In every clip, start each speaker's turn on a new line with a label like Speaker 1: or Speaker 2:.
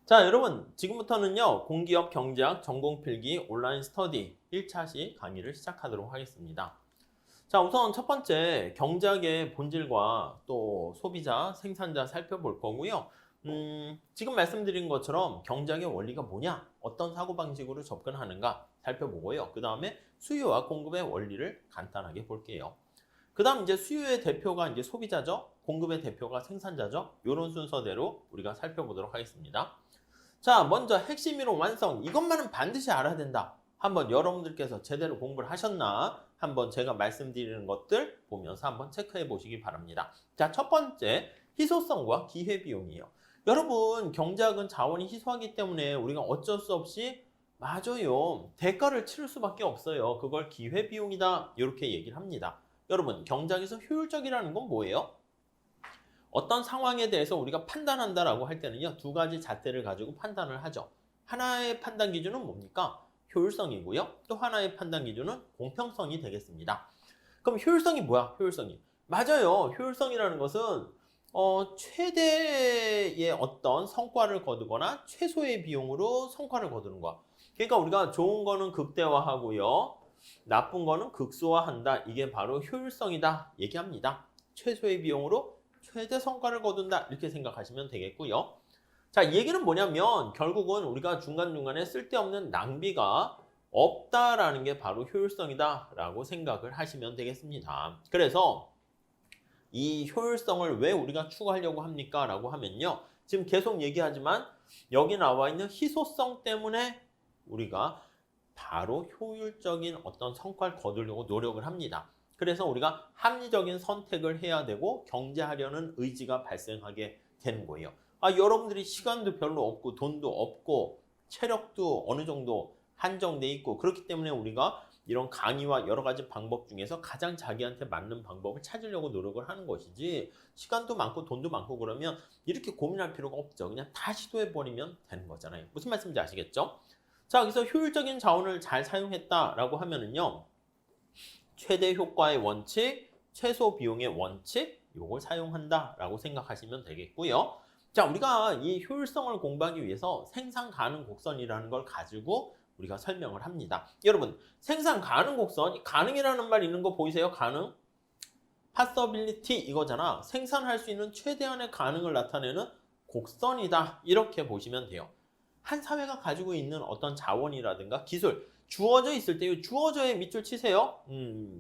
Speaker 1: 자, 여러분, 지금부터는요, 공기업 경제학 전공필기 온라인 스터디 1차시 강의를 시작하도록 하겠습니다. 자, 우선 첫 번째, 경제학의 본질과 또 소비자, 생산자 살펴볼 거고요. 지금 말씀드린 것처럼 경제학의 원리가 뭐냐, 어떤 사고방식으로 접근하는가 살펴보고요. 그 다음에 수요와 공급의 원리를 간단하게 볼게요. 그 다음 이제 수요의 대표가 이제 소비자죠. 공급의 대표가 생산자죠. 이런 순서대로 우리가 살펴보도록 하겠습니다. 자, 먼저 핵심 이론 완성. 이것만은 반드시 알아야 된다. 한번 여러분들께서 제대로 공부를 하셨나? 한번 제가 말씀드리는 것들 보면서 한번 체크해 보시기 바랍니다. 자, 첫 번째, 희소성과 기회비용이에요. 여러분, 경제학은 자원이 희소하기 때문에 우리가 어쩔 수 없이 맞아요. 대가를 치를 수밖에 없어요. 그걸 기회비용이다. 이렇게 얘기를 합니다. 여러분, 경제학에서 효율적이라는 건 뭐예요? 어떤 상황에 대해서 우리가 판단한다라고 할 때는요, 두 가지 잣대를 가지고 판단을 하죠. 하나의 판단 기준은 뭡니까? 효율성이고요. 또 하나의 판단 기준은 공평성이 되겠습니다. 그럼 효율성이 뭐야? 효율성이. 맞아요. 효율성이라는 것은 최대의 어떤 성과를 거두거나 최소의 비용으로 성과를 거두는 거야. 그러니까 우리가 좋은 거는 극대화하고요. 나쁜 거는 극소화한다. 이게 바로 효율성이다 얘기합니다. 최소의 비용으로 최대 성과를 거둔다 이렇게 생각하시면 되겠고요. 자, 이 얘기는 뭐냐면 결국은 우리가 중간중간에 쓸데없는 낭비가 없다라는 게 바로 효율성이다 라고 생각을 하시면 되겠습니다. 그래서 이 효율성을 왜 우리가 추구하려고 합니까? 라고 하면요. 지금 계속 얘기하지만 여기 나와 있는 희소성 때문에 우리가 바로 효율적인 어떤 성과를 거두려고 노력을 합니다. 그래서 우리가 합리적인 선택을 해야 되고 경제하려는 의지가 발생하게 되는 거예요. 아, 여러분들이 시간도 별로 없고 돈도 없고 체력도 어느 정도 한정돼 있고 그렇기 때문에 우리가 이런 강의와 여러 가지 방법 중에서 가장 자기한테 맞는 방법을 찾으려고 노력을 하는 것이지 시간도 많고 돈도 많고 그러면 이렇게 고민할 필요가 없죠. 그냥 다 시도해버리면 되는 거잖아요. 무슨 말씀인지 아시겠죠? 자, 여기서 효율적인 자원을 잘 사용했다라고 하면은요. 최대 효과의 원칙, 최소 비용의 원칙, 요걸 사용한다라고 생각하시면 되겠고요. 자, 우리가 이 효율성을 공부하기 위해서 생산 가능 곡선이라는 걸 가지고 우리가 설명을 합니다. 여러분, 생산 가능 곡선, 가능이라는 말 있는 거 보이세요? 가능? possibility 이거잖아. 생산할 수 있는 최대한의 가능을 나타내는 곡선이다. 이렇게 보시면 돼요. 한 사회가 가지고 있는 어떤 자원이라든가 기술, 주어져 있을 때 주어져에 밑줄 치세요.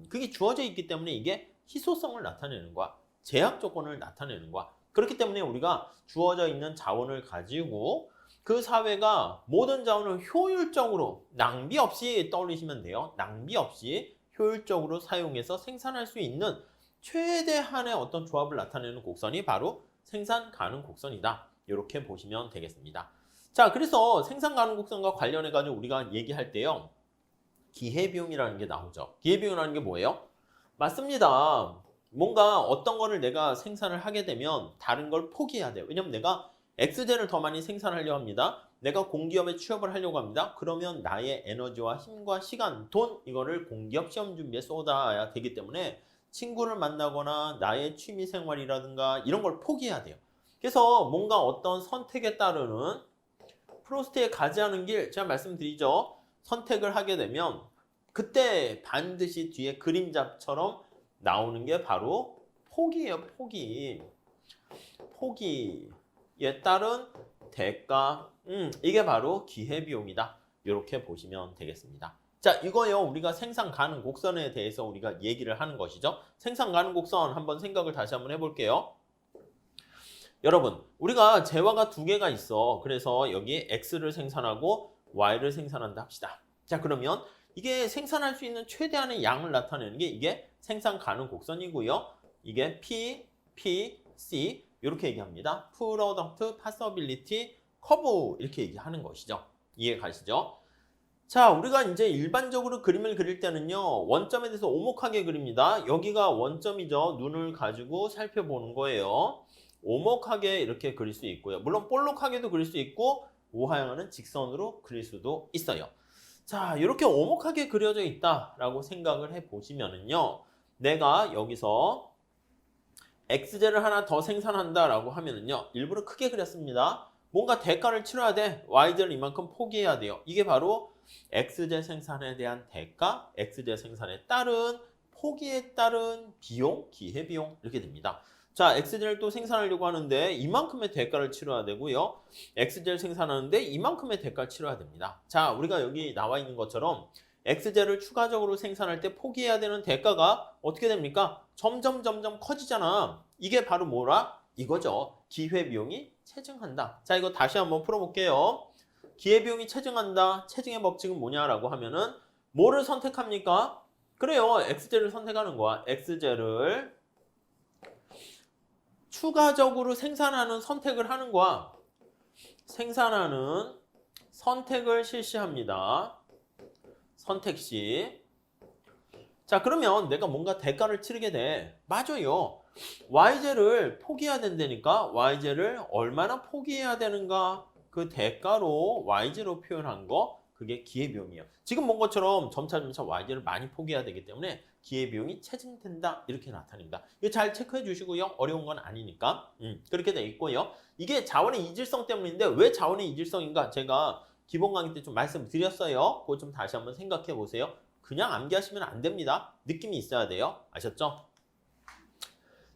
Speaker 1: 그게 주어져 있기 때문에 이게 희소성을 나타내는 거야. 제약 조건을 나타내는 거야. 그렇기 때문에 우리가 주어져 있는 자원을 가지고 그 사회가 모든 자원을 효율적으로 낭비 없이 떠올리시면 돼요. 낭비 없이 효율적으로 사용해서 생산할 수 있는 최대한의 어떤 조합을 나타내는 곡선이 바로 생산 가능 곡선이다. 이렇게 보시면 되겠습니다. 자, 그래서 생산 가능 곡선과 관련해 가지고 우리가 얘기할 때요. 기회비용이라는 게 나오죠. 기회비용이라는 게 뭐예요? 맞습니다. 뭔가 어떤 거를 내가 생산을 하게 되면 다른 걸 포기해야 돼요. 왜냐면 내가 X제를 더 많이 생산하려고 합니다. 내가 공기업에 취업을 하려고 합니다. 그러면 나의 에너지와 힘과 시간, 돈 이거를 공기업 시험 준비에 쏟아야 되기 때문에 친구를 만나거나 나의 취미 생활이라든가 이런 걸 포기해야 돼요. 그래서 뭔가 어떤 선택에 따르는 프로스트에 가지 않은 길 제가 말씀드리죠. 선택을 하게 되면 그때 반드시 뒤에 그림자처럼 나오는 게 바로 포기예요. 포기. 포기에 따른 대가. 이게 바로 기회비용이다. 이렇게 보시면 되겠습니다. 자, 이거요. 우리가 생산 가능 곡선에 대해서 우리가 얘기를 하는 것이죠. 생산 가능 곡선 한번 생각을 다시 한번 해볼게요. 여러분, 우리가 재화가 두 개가 있어. 그래서 여기 X를 생산하고 Y를 생산한다 합시다. 자, 그러면 이게 생산할 수 있는 최대한의 양을 나타내는 게 이게 생산 가능 곡선이고요. 이게 P, P, C 이렇게 얘기합니다. Product Possibility Curve 이렇게 얘기하는 것이죠. 이해 가시죠? 자, 우리가 이제 일반적으로 그림을 그릴 때는요. 원점에 대해서 오목하게 그립니다. 여기가 원점이죠. 눈을 가지고 살펴보는 거예요. 오목하게 이렇게 그릴 수 있고요. 물론 볼록하게도 그릴 수 있고 우하향하는 직선으로 그릴 수도 있어요. 자, 이렇게 오목하게 그려져 있다라고 생각을 해보시면은요. 내가 여기서 X제를 하나 더 생산한다라고 하면은요. 일부러 크게 그렸습니다. 뭔가 대가를 치러야 돼. Y제를 이만큼 포기해야 돼요. 이게 바로 X제 생산에 대한 대가, X제 생산에 따른 포기에 따른 비용, 기회비용 이렇게 됩니다. 자, X제를 또 생산하려고 하는데 이만큼의 대가를 치러야 되고요. X제를 생산하는데 이만큼의 대가를 치러야 됩니다. 자, 우리가 여기 나와 있는 것처럼 X제를 추가적으로 생산할 때 포기해야 되는 대가가 어떻게 됩니까? 점점 커지잖아. 이게 바로 뭐라? 이거죠. 기회비용이 체증한다. 자, 이거 다시 한번 풀어볼게요. 기회비용이 체증한다. 체증의 법칙은 뭐냐라고 하면은 뭐를 선택합니까? 그래요. X제를 선택하는 거야. X제를 추가적으로 생산하는 선택을 하는 거야. 생산하는 선택을 실시합니다. 선택 시. 자, 그러면 내가 뭔가 대가를 치르게 돼. 맞아요. Y제를 포기해야 된다니까 Y제를 얼마나 포기해야 되는가? 그 대가로 Y제로 표현한 거 그게 기회비용이에요. 지금 본 것처럼 점차 Y제를 많이 포기해야 되기 때문에 기회비용이 체증된다 이렇게 나타납니다. 이거 잘 체크해 주시고요. 어려운 건 아니니까 그렇게 돼 있고요. 이게 자원의 이질성 때문인데 왜 자원의 이질성인가? 제가 기본 강의 때 좀 말씀드렸어요. 그거 좀 다시 한번 생각해 보세요. 그냥 암기하시면 안 됩니다. 느낌이 있어야 돼요. 아셨죠?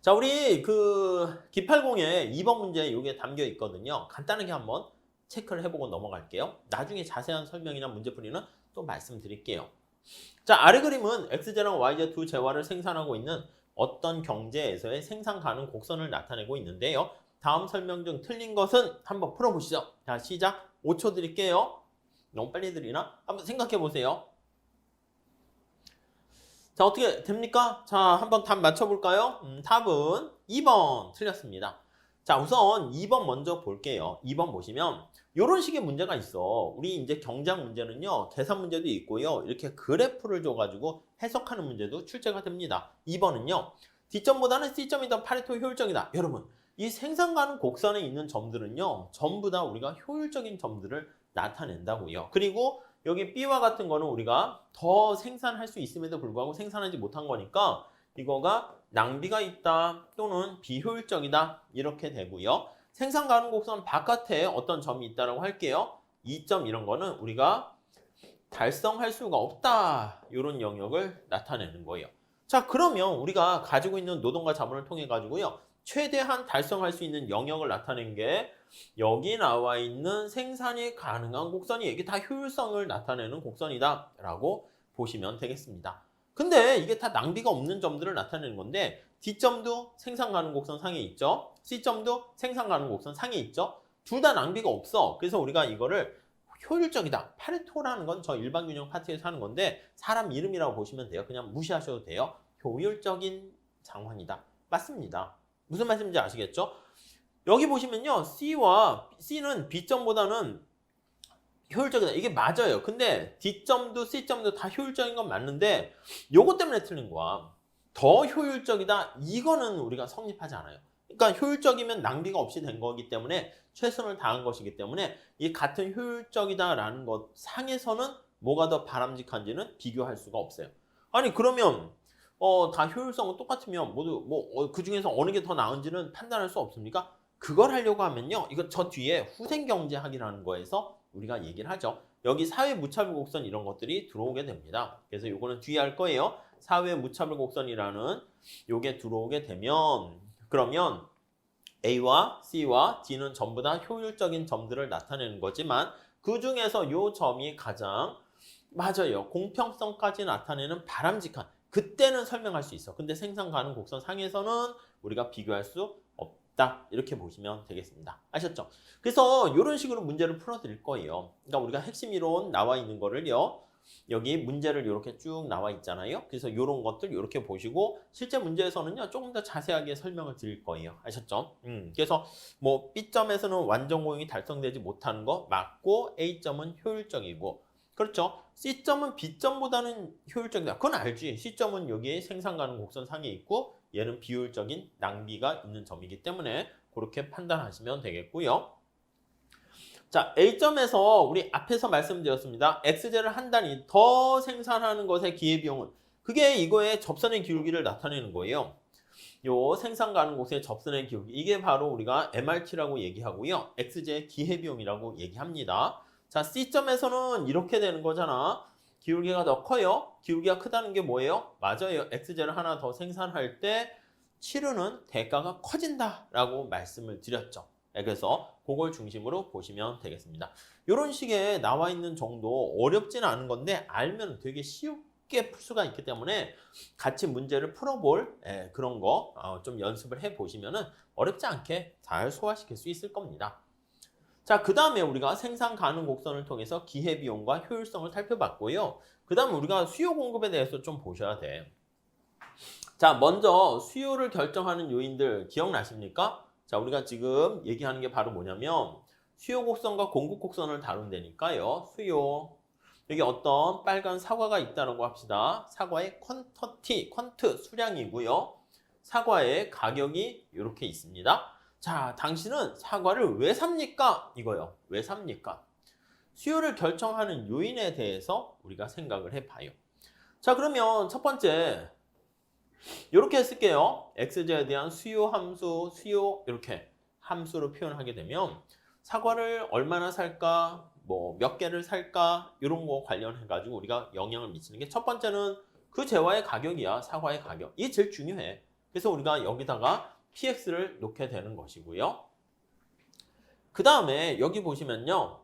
Speaker 1: 자, 우리 그 기팔공에 2번 문제에 이게 담겨 있거든요. 간단하게 한번 체크를 해보고 넘어갈게요. 나중에 자세한 설명이나 문제풀이는 또 말씀드릴게요. 자, 아래 그림은 X제랑 Y제 두 재화를 생산하고 있는 어떤 경제에서의 생산 가능 곡선을 나타내고 있는데요. 다음 설명 중 틀린 것은 한번 풀어보시죠. 자, 시작. 5초 드릴게요. 너무 빨리 드리나? 한번 생각해 보세요. 자, 어떻게 됩니까? 자, 한번 답 맞춰볼까요? 답은 2번 틀렸습니다. 자, 우선 2번 먼저 볼게요. 2번 보시면 이런 식의 문제가 있어. 우리 이제 경제학 문제는요, 계산 문제도 있고요. 이렇게 그래프를 줘가지고 해석하는 문제도 출제가 됩니다. 2번은요, D점보다는 C점이 더 파레토 효율적이다. 여러분, 이 생산 가능 곡선에 있는 점들은요, 전부 다 우리가 효율적인 점들을 나타낸다고요. 그리고 여기 B와 같은 거는 우리가 더 생산할 수 있음에도 불구하고 생산하지 못한 거니까 이거가 낭비가 있다 또는 비효율적이다 이렇게 되고요. 생산 가능 곡선 바깥에 어떤 점이 있다라고 할게요. 2점 이런 거는 우리가 달성할 수가 없다 이런 영역을 나타내는 거예요. 자, 그러면 우리가 가지고 있는 노동과 자본을 통해 가지고요. 최대한 달성할 수 있는 영역을 나타낸 게 여기 나와 있는 생산이 가능한 곡선이 이게 다 효율성을 나타내는 곡선이다 라고 보시면 되겠습니다. 근데 이게 다 낭비가 없는 점들을 나타내는 건데 D점도 생산 가능 곡선 상에 있죠. C점도 생산 가능 곡선 상에 있죠. 둘 다 낭비가 없어. 그래서 우리가 이거를 효율적이다. 파레토라는 건 저 일반균형 파트에서 하는 건데 사람 이름이라고 보시면 돼요. 그냥 무시하셔도 돼요. 효율적인 상황이다. 맞습니다. 무슨 말씀인지 아시겠죠? 여기 보시면요. C는 B점보다는 효율적이다. 이게 맞아요. 근데 D점도 C점도 다 효율적인 건 맞는데 요것 때문에 틀린 거야. 더 효율적이다. 이거는 우리가 성립하지 않아요. 그러니까 효율적이면 낭비가 없이 된 거기 때문에 최선을 다한 것이기 때문에 이 같은 효율적이다라는 것 상에서는 뭐가 더 바람직한지는 비교할 수가 없어요. 아니 그러면 다 효율성은 똑같으면 모두 그 중에서 어느 게 더 나은지는 판단할 수 없습니까? 그걸 하려고 하면요. 이거 저 뒤에 후생경제학이라는 거에서 우리가 얘기를 하죠. 여기 사회 무차별 곡선 이런 것들이 들어오게 됩니다. 그래서 요거는 뒤에 할 거예요. 사회 무차별 곡선이라는 요게 들어오게 되면 그러면 A와 C와 D는 전부 다 효율적인 점들을 나타내는 거지만 그 중에서 요 점이 가장 맞아요. 공평성까지 나타내는 바람직한 그때는 설명할 수 있어. 근데 생산 가능 곡선 상에서는 우리가 비교할 수 없다. 이렇게 보시면 되겠습니다. 아셨죠? 그래서 이런 식으로 문제를 풀어드릴 거예요. 그러니까 우리가 핵심 이론 나와 있는 거를요. 여기 문제를 이렇게 쭉 나와 있잖아요. 그래서 이런 것들 이렇게 보시고 실제 문제에서는요. 조금 더 자세하게 설명을 드릴 거예요. 아셨죠? 그래서 뭐 B점에서는 완전 고용이 달성되지 못하는 거 맞고 A점은 효율적이고 그렇죠. C점은 B점보다는 효율적이다. 그건 알지. C점은 여기에 생산 가능 곡선 상에 있고 얘는 비효율적인 낭비가 있는 점이기 때문에 그렇게 판단하시면 되겠고요. 자, A점에서 우리 앞에서 말씀드렸습니다. X제를 한 단위 더 생산하는 것의 기회비용은 그게 이거의 접선의 기울기를 나타내는 거예요. 요 생산 가능곡선의 접선의 기울기 이게 바로 우리가 MRT라고 얘기하고요. X제의 기회비용이라고 얘기합니다. 자, C점에서는 이렇게 되는 거잖아. 기울기가 더 커요. 기울기가 크다는 게 뭐예요? 맞아요. X제를 하나 더 생산할 때 치르는 대가가 커진다라고 말씀을 드렸죠. 그래서 그걸 중심으로 보시면 되겠습니다. 이런 식의 나와 있는 정도 어렵지는 않은 건데 알면 되게 쉽게 풀 수가 있기 때문에 같이 문제를 풀어볼 그런 거 좀 연습을 해보시면 어렵지 않게 잘 소화시킬 수 있을 겁니다. 자, 그 다음에 우리가 생산 가능 곡선을 통해서 기회비용과 효율성을 살펴봤고요. 그 다음 우리가 수요 공급에 대해서 좀 보셔야 돼. 자, 먼저 수요를 결정하는 요인들 기억나십니까? 자, 우리가 지금 얘기하는 게 바로 뭐냐면 수요 곡선과 공급 곡선을 다룬다니까요. 수요. 여기 어떤 빨간 사과가 있다고 합시다. 사과의 퀀트 수량이고요. 사과의 가격이 이렇게 있습니다. 자, 당신은 사과를 왜 삽니까? 이거요. 왜 삽니까? 수요를 결정하는 요인에 대해서 우리가 생각을 해봐요. 자, 그러면 첫 번째 이렇게 쓸게요. X제에 대한 수요 함수, 수요 이렇게 함수로 표현하게 되면 사과를 얼마나 살까, 뭐 몇 개를 살까 이런 거 관련해가지고 우리가 영향을 미치는 게 첫 번째는 그 재화의 가격이야. 사과의 가격. 이게 제일 중요해. 그래서 우리가 여기다가 PX를 놓게 되는 것이고요. 그 다음에 여기 보시면요.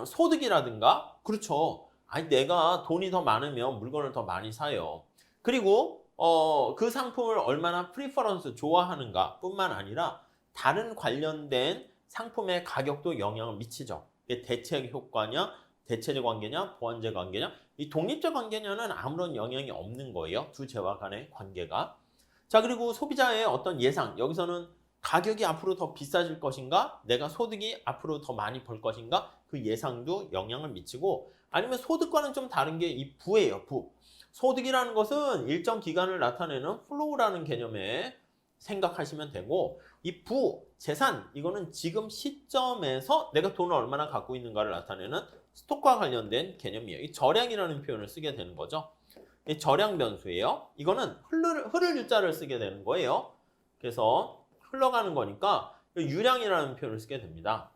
Speaker 1: 소득이라든가 그렇죠. 아니 내가 돈이 더 많으면 물건을 더 많이 사요. 그리고 그 상품을 얼마나 프리퍼런스 좋아하는가 뿐만 아니라 다른 관련된 상품의 가격도 영향을 미치죠. 이게 대체 효과냐, 대체적 관계냐, 보완제 관계냐, 이 독립적 관계냐는 아무런 영향이 없는 거예요. 두 재화 간의 관계가. 자, 그리고 소비자의 어떤 예상, 여기서는 가격이 앞으로 더 비싸질 것인가, 내가 소득이 앞으로 더 많이 벌 것인가, 그 예상도 영향을 미치고, 아니면 소득과는 좀 다른 게 이 부예요, 부. 소득이라는 것은 일정 기간을 나타내는 플로우라는 개념에 생각하시면 되고, 이 부, 재산, 이거는 지금 시점에서 내가 돈을 얼마나 갖고 있는가를 나타내는 스톡과 관련된 개념이에요. 이 절량이라는 표현을 쓰게 되는 거죠. 이 절량 변수예요. 이거는 흐를 유자를 쓰게 되는 거예요. 그래서 흘러가는 거니까 유량이라는 표현을 쓰게 됩니다.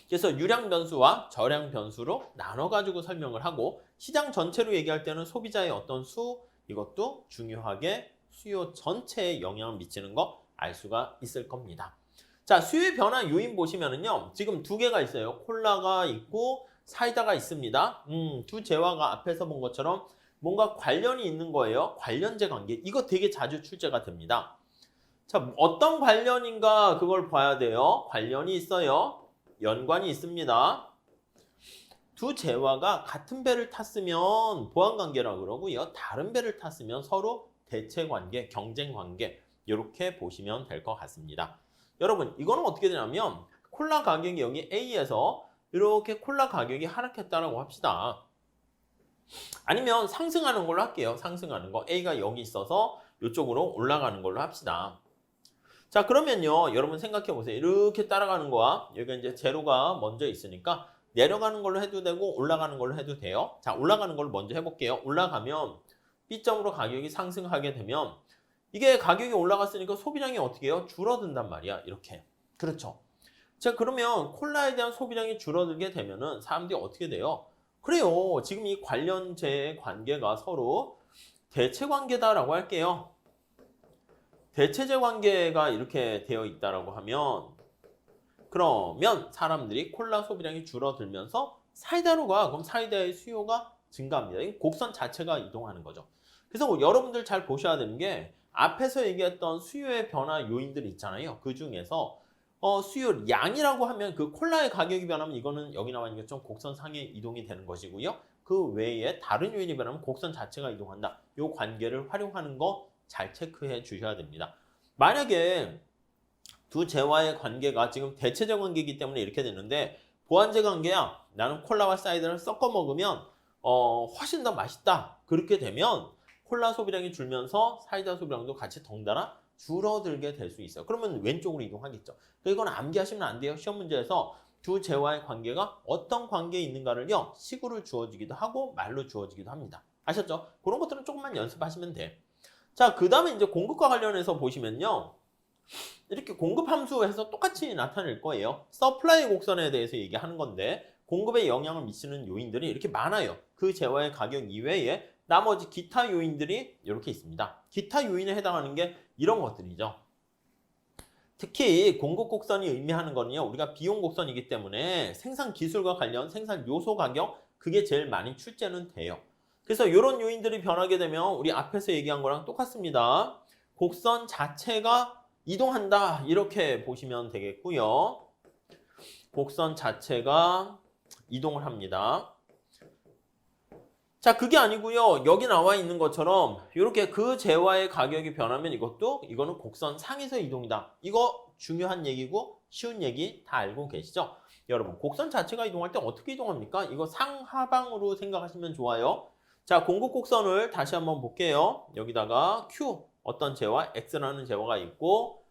Speaker 1: 그래서 유량 변수와 절량 변수로 나눠가지고 설명을 하고 시장 전체로 얘기할 때는 소비자의 어떤 수 이것도 중요하게 수요 전체에 영향을 미치는 거 알 수가 있을 겁니다. 자, 수요의 변화 요인 보시면은요. 지금 두 개가 있어요. 콜라가 있고 사이다가 있습니다. 두 재화가 앞에서 본 것처럼 뭔가 관련이 있는 거예요. 관련제 관계. 이거 되게 자주 출제가 됩니다. 자, 어떤 관련인가 그걸 봐야 돼요. 관련이 있어요. 연관이 있습니다. 두 재화가 같은 배를 탔으면 보완관계라고 그러고요. 다른 배를 탔으면 서로 대체관계, 경쟁관계 이렇게 보시면 될 것 같습니다. 여러분, 이거는 어떻게 되냐면 콜라 가격이 여기 A에서 이렇게 콜라 가격이 하락했다라고 합시다. 아니면 상승하는 걸로 할게요. 상승하는 거. A가 여기 있어서 이쪽으로 올라가는 걸로 합시다. 자, 그러면요. 여러분 생각해 보세요. 이렇게 따라가는 거야. 여기가 이제 제로가 먼저 있으니까 내려가는 걸로 해도 되고 올라가는 걸로 해도 돼요. 자, 올라가는 걸로 먼저 해볼게요. 올라가면 B점으로 가격이 상승하게 되면 이게 가격이 올라갔으니까 소비량이 어떻게 해요? 줄어든단 말이야. 이렇게. 그렇죠. 자, 그러면 콜라에 대한 소비량이 줄어들게 되면은 사람들이 어떻게 돼요? 그래요. 지금 이 관련제 관계가 서로 대체 관계다라고 할게요. 대체제 관계가 이렇게 되어 있다라고 하면 그러면 사람들이 콜라 소비량이 줄어들면서 사이다로 가. 그럼 사이다의 수요가 증가합니다. 이 곡선 자체가 이동하는 거죠. 그래서 여러분들 잘 보셔야 되는 게 앞에서 얘기했던 수요의 변화 요인들 있잖아요. 그 중에서 수요량이라고 하면 그 콜라의 가격이 변하면 이거는 여기 나와 있는 것처럼 곡선상의 이동이 되는 것이고요. 그 외에 다른 요인이 변하면 곡선 자체가 이동한다. 이 관계를 활용하는 거 잘 체크해 주셔야 됩니다. 만약에 두 재화의 관계가 지금 대체적 관계이기 때문에 이렇게 되는데 보완제 관계야. 나는 콜라와 사이다를 섞어 먹으면 훨씬 더 맛있다. 그렇게 되면 콜라 소비량이 줄면서 사이다 소비량도 같이 덩달아 줄어들게 될 수 있어요. 그러면 왼쪽으로 이동하겠죠. 이건 암기하시면 안 돼요. 시험 문제에서 두 재화의 관계가 어떤 관계에 있는가를요. 식으로 주어지기도 하고 말로 주어지기도 합니다. 아셨죠? 그런 것들은 조금만 연습하시면 돼. 자, 그 다음에 이제 공급과 관련해서 보시면요. 이렇게 공급 함수에서 똑같이 나타낼 거예요. 서플라이 곡선에 대해서 얘기하는 건데 공급에 영향을 미치는 요인들이 이렇게 많아요. 그 재화의 가격 이외에 나머지 기타 요인들이 이렇게 있습니다. 기타 요인에 해당하는 게 이런 것들이죠. 특히 공급 곡선이 의미하는 거는요. 우리가 비용 곡선이기 때문에 생산 기술과 관련 생산 요소 가격 그게 제일 많이 출제는 돼요. 그래서 이런 요인들이 변하게 되면 우리 앞에서 얘기한 거랑 똑같습니다. 곡선 자체가 이동한다 이렇게 보시면 되겠고요. 곡선 자체가 이동을 합니다. 자, 그게 아니고요. 여기 나와 있는 것처럼 이렇게 그 재화의 가격이 변하면 이거는 곡선 상에서 이동이다. 이거 중요한 얘기고 쉬운 얘기 다 알고 계시죠? 여러분, 곡선 자체가 이동할 때 어떻게 이동합니까? 이거 상하방으로 생각하시면 좋아요. 자, 공급 곡선을 다시 한번 볼게요. 여기다가 Q 어떤 재화, X라는 재화가 있고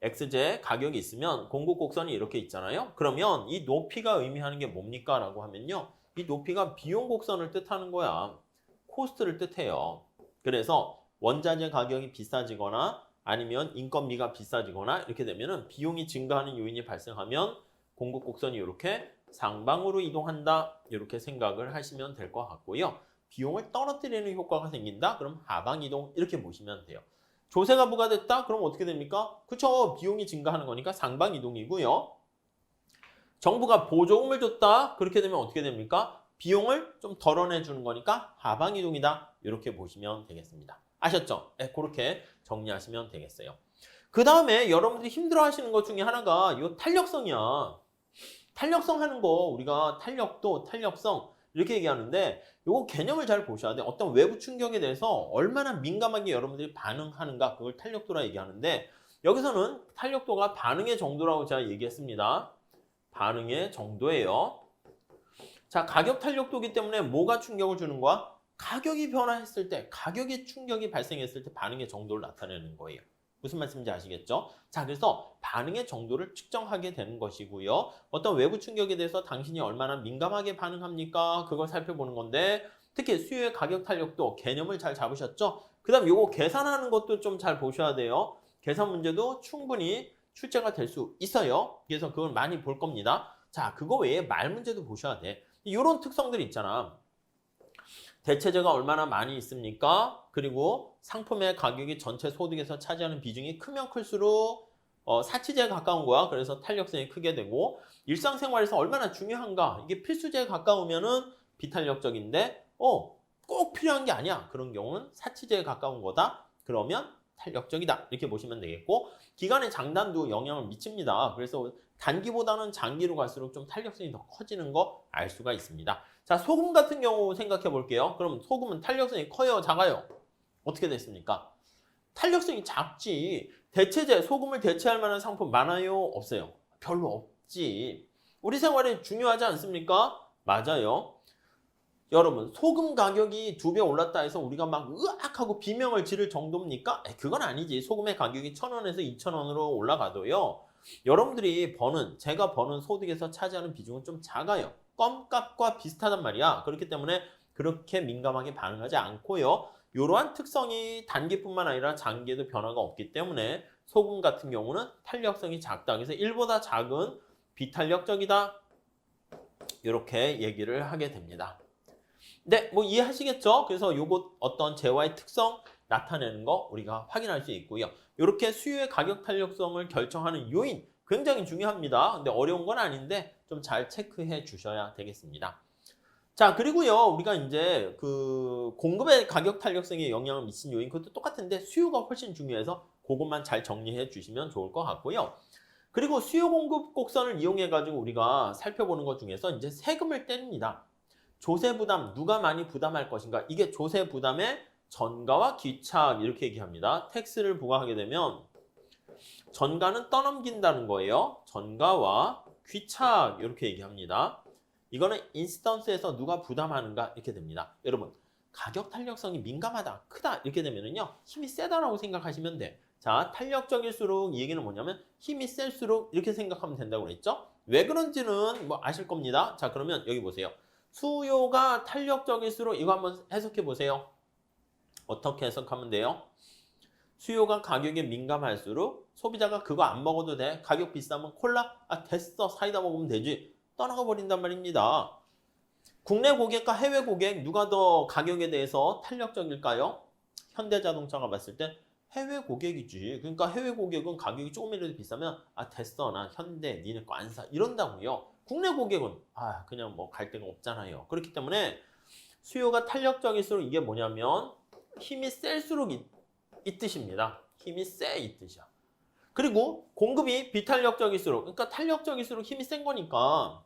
Speaker 1: XJ 가격이 있으면 공급 곡선이 이렇게 있잖아요. 그러면 이 높이가 의미하는 게 뭡니까? 라고 하면요. 이 높이가 비용 곡선을 뜻하는 거야. 코스트를 뜻해요. 그래서 원자재 가격이 비싸지거나 아니면 인건비가 비싸지거나 이렇게 되면은 비용이 증가하는 요인이 발생하면 공급 곡선이 이렇게 상방으로 이동한다. 이렇게 생각을 하시면 될 것 같고요. 비용을 떨어뜨리는 효과가 생긴다. 그럼 하방 이동 이렇게 보시면 돼요. 조세가 부과됐다? 그럼 어떻게 됩니까? 그쵸. 비용이 증가하는 거니까 상방 이동이고요. 정부가 보조금을 줬다? 그렇게 되면 어떻게 됩니까? 비용을 좀 덜어내 주는 거니까 하방 이동이다. 이렇게 보시면 되겠습니다. 아셨죠? 네, 그렇게 정리하시면 되겠어요. 그 다음에 여러분들이 힘들어 하시는 것 중에 하나가 이 탄력성이야. 탄력성 하는 거 우리가 탄력도, 탄력성 이렇게 얘기하는데 이거 개념을 잘 보셔야 돼. 어떤 외부 충격에 대해서 얼마나 민감하게 여러분들이 반응하는가 그걸 탄력도라 얘기하는데 여기서는 탄력도가 반응의 정도라고 제가 얘기했습니다. 반응의 정도예요. 자, 가격 탄력도이기 때문에 뭐가 충격을 주는 거야? 가격이 변화했을 때, 가격의 충격이 발생했을 때 반응의 정도를 나타내는 거예요. 무슨 말씀인지 아시겠죠? 자, 그래서 반응의 정도를 측정하게 되는 것이고요. 어떤 외부 충격에 대해서 당신이 얼마나 민감하게 반응합니까? 그걸 살펴보는 건데 특히 수요의 가격 탄력도 개념을 잘 잡으셨죠? 그 다음 요거 계산하는 것도 좀 잘 보셔야 돼요. 계산 문제도 충분히 출제가 될 수 있어요. 그래서 그걸 많이 볼 겁니다. 자, 그거 외에 말 문제도 보셔야 돼. 이런 특성들이 있잖아. 대체재가 얼마나 많이 있습니까? 그리고 상품의 가격이 전체 소득에서 차지하는 비중이 크면 클수록 사치제에 가까운 거야. 그래서 탄력성이 크게 되고 일상생활에서 얼마나 중요한가? 이게 필수제에 가까우면은 비탄력적인데 꼭 필요한 게 아니야. 그런 경우는 사치제에 가까운 거다. 그러면 탄력적이다. 이렇게 보시면 되겠고 기간의 장단도 영향을 미칩니다. 그래서 단기보다는 장기로 갈수록 좀 탄력성이 더 커지는 거 알 수가 있습니다. 자, 소금 같은 경우 생각해 볼게요. 그럼 소금은 탄력성이 커요, 작아요? 어떻게 됐습니까? 탄력성이 작지. 대체제, 소금을 대체할 만한 상품 많아요? 없어요? 별로 없지. 우리 생활에 중요하지 않습니까? 맞아요. 여러분, 소금 가격이 2배 올랐다 해서 우리가 막 으악 하고 비명을 지를 정도입니까? 그건 아니지. 소금의 가격이 1,000원에서 2,000원으로 올라가도요. 여러분들이 제가 버는 소득에서 차지하는 비중은 좀 작아요. 껌값과 비슷하단 말이야. 그렇기 때문에 그렇게 민감하게 반응하지 않고요. 이러한 특성이 단기뿐만 아니라 장기에도 변화가 없기 때문에 소금 같은 경우는 탄력성이 작다. 그래서 1보다 작은 비탄력적이다. 이렇게 얘기를 하게 됩니다. 네, 뭐 이해하시겠죠? 그래서 요것 어떤 재화의 특성 나타내는 거 우리가 확인할 수 있고요. 이렇게 수요의 가격 탄력성을 결정하는 요인 굉장히 중요합니다. 근데 어려운 건 아닌데 좀 잘 체크해 주셔야 되겠습니다. 자, 그리고요. 우리가 이제 그 공급의 가격 탄력성에 영향을 미친 요인 그것도 똑같은데 수요가 훨씬 중요해서 그것만 잘 정리해 주시면 좋을 것 같고요. 그리고 수요 공급 곡선을 이용해 가지고 우리가 살펴보는 것 중에서 이제 세금을 떼립니다. 조세 부담, 누가 많이 부담할 것인가? 이게 조세 부담의 전가와 귀착 이렇게 얘기합니다. 텍스를 부과하게 되면 전가는 떠넘긴다는 거예요. 전가와 귀착 이렇게 얘기합니다. 이거는 인스턴스에서 누가 부담하는가 이렇게 됩니다. 여러분, 가격 탄력성이 민감하다, 크다 이렇게 되면은요 힘이 세다라고 생각하시면 돼. 자, 탄력적일수록 이 얘기는 뭐냐면 힘이 셀수록 이렇게 생각하면 된다고 그랬죠? 왜 그런지는 뭐 아실 겁니다. 자, 그러면 여기 보세요. 수요가 탄력적일수록 이거 한번 해석해 보세요. 어떻게 해석하면 돼요? 수요가 가격에 민감할수록 소비자가 그거 안 먹어도 돼. 가격 비싸면 콜라? 아 됐어. 사이다 먹으면 되지. 떠나가 버린단 말입니다. 국내 고객과 해외 고객 누가 더 가격에 대해서 탄력적일까요? 현대자동차가 봤을 때 해외 고객이지. 그러니까 해외 고객은 가격이 조금이라도 비싸면 아 됐어. 나 현대 니네 거 안 사. 이런다고요. 국내 고객은 아 그냥 뭐 갈 데가 없잖아요. 그렇기 때문에 수요가 탄력적일수록 이게 뭐냐면 힘이 셀수록 이 뜻입니다. 힘이 세 이 뜻이야. 그리고 공급이 비탄력적일수록 그러니까 탄력적일수록 힘이 센 거니까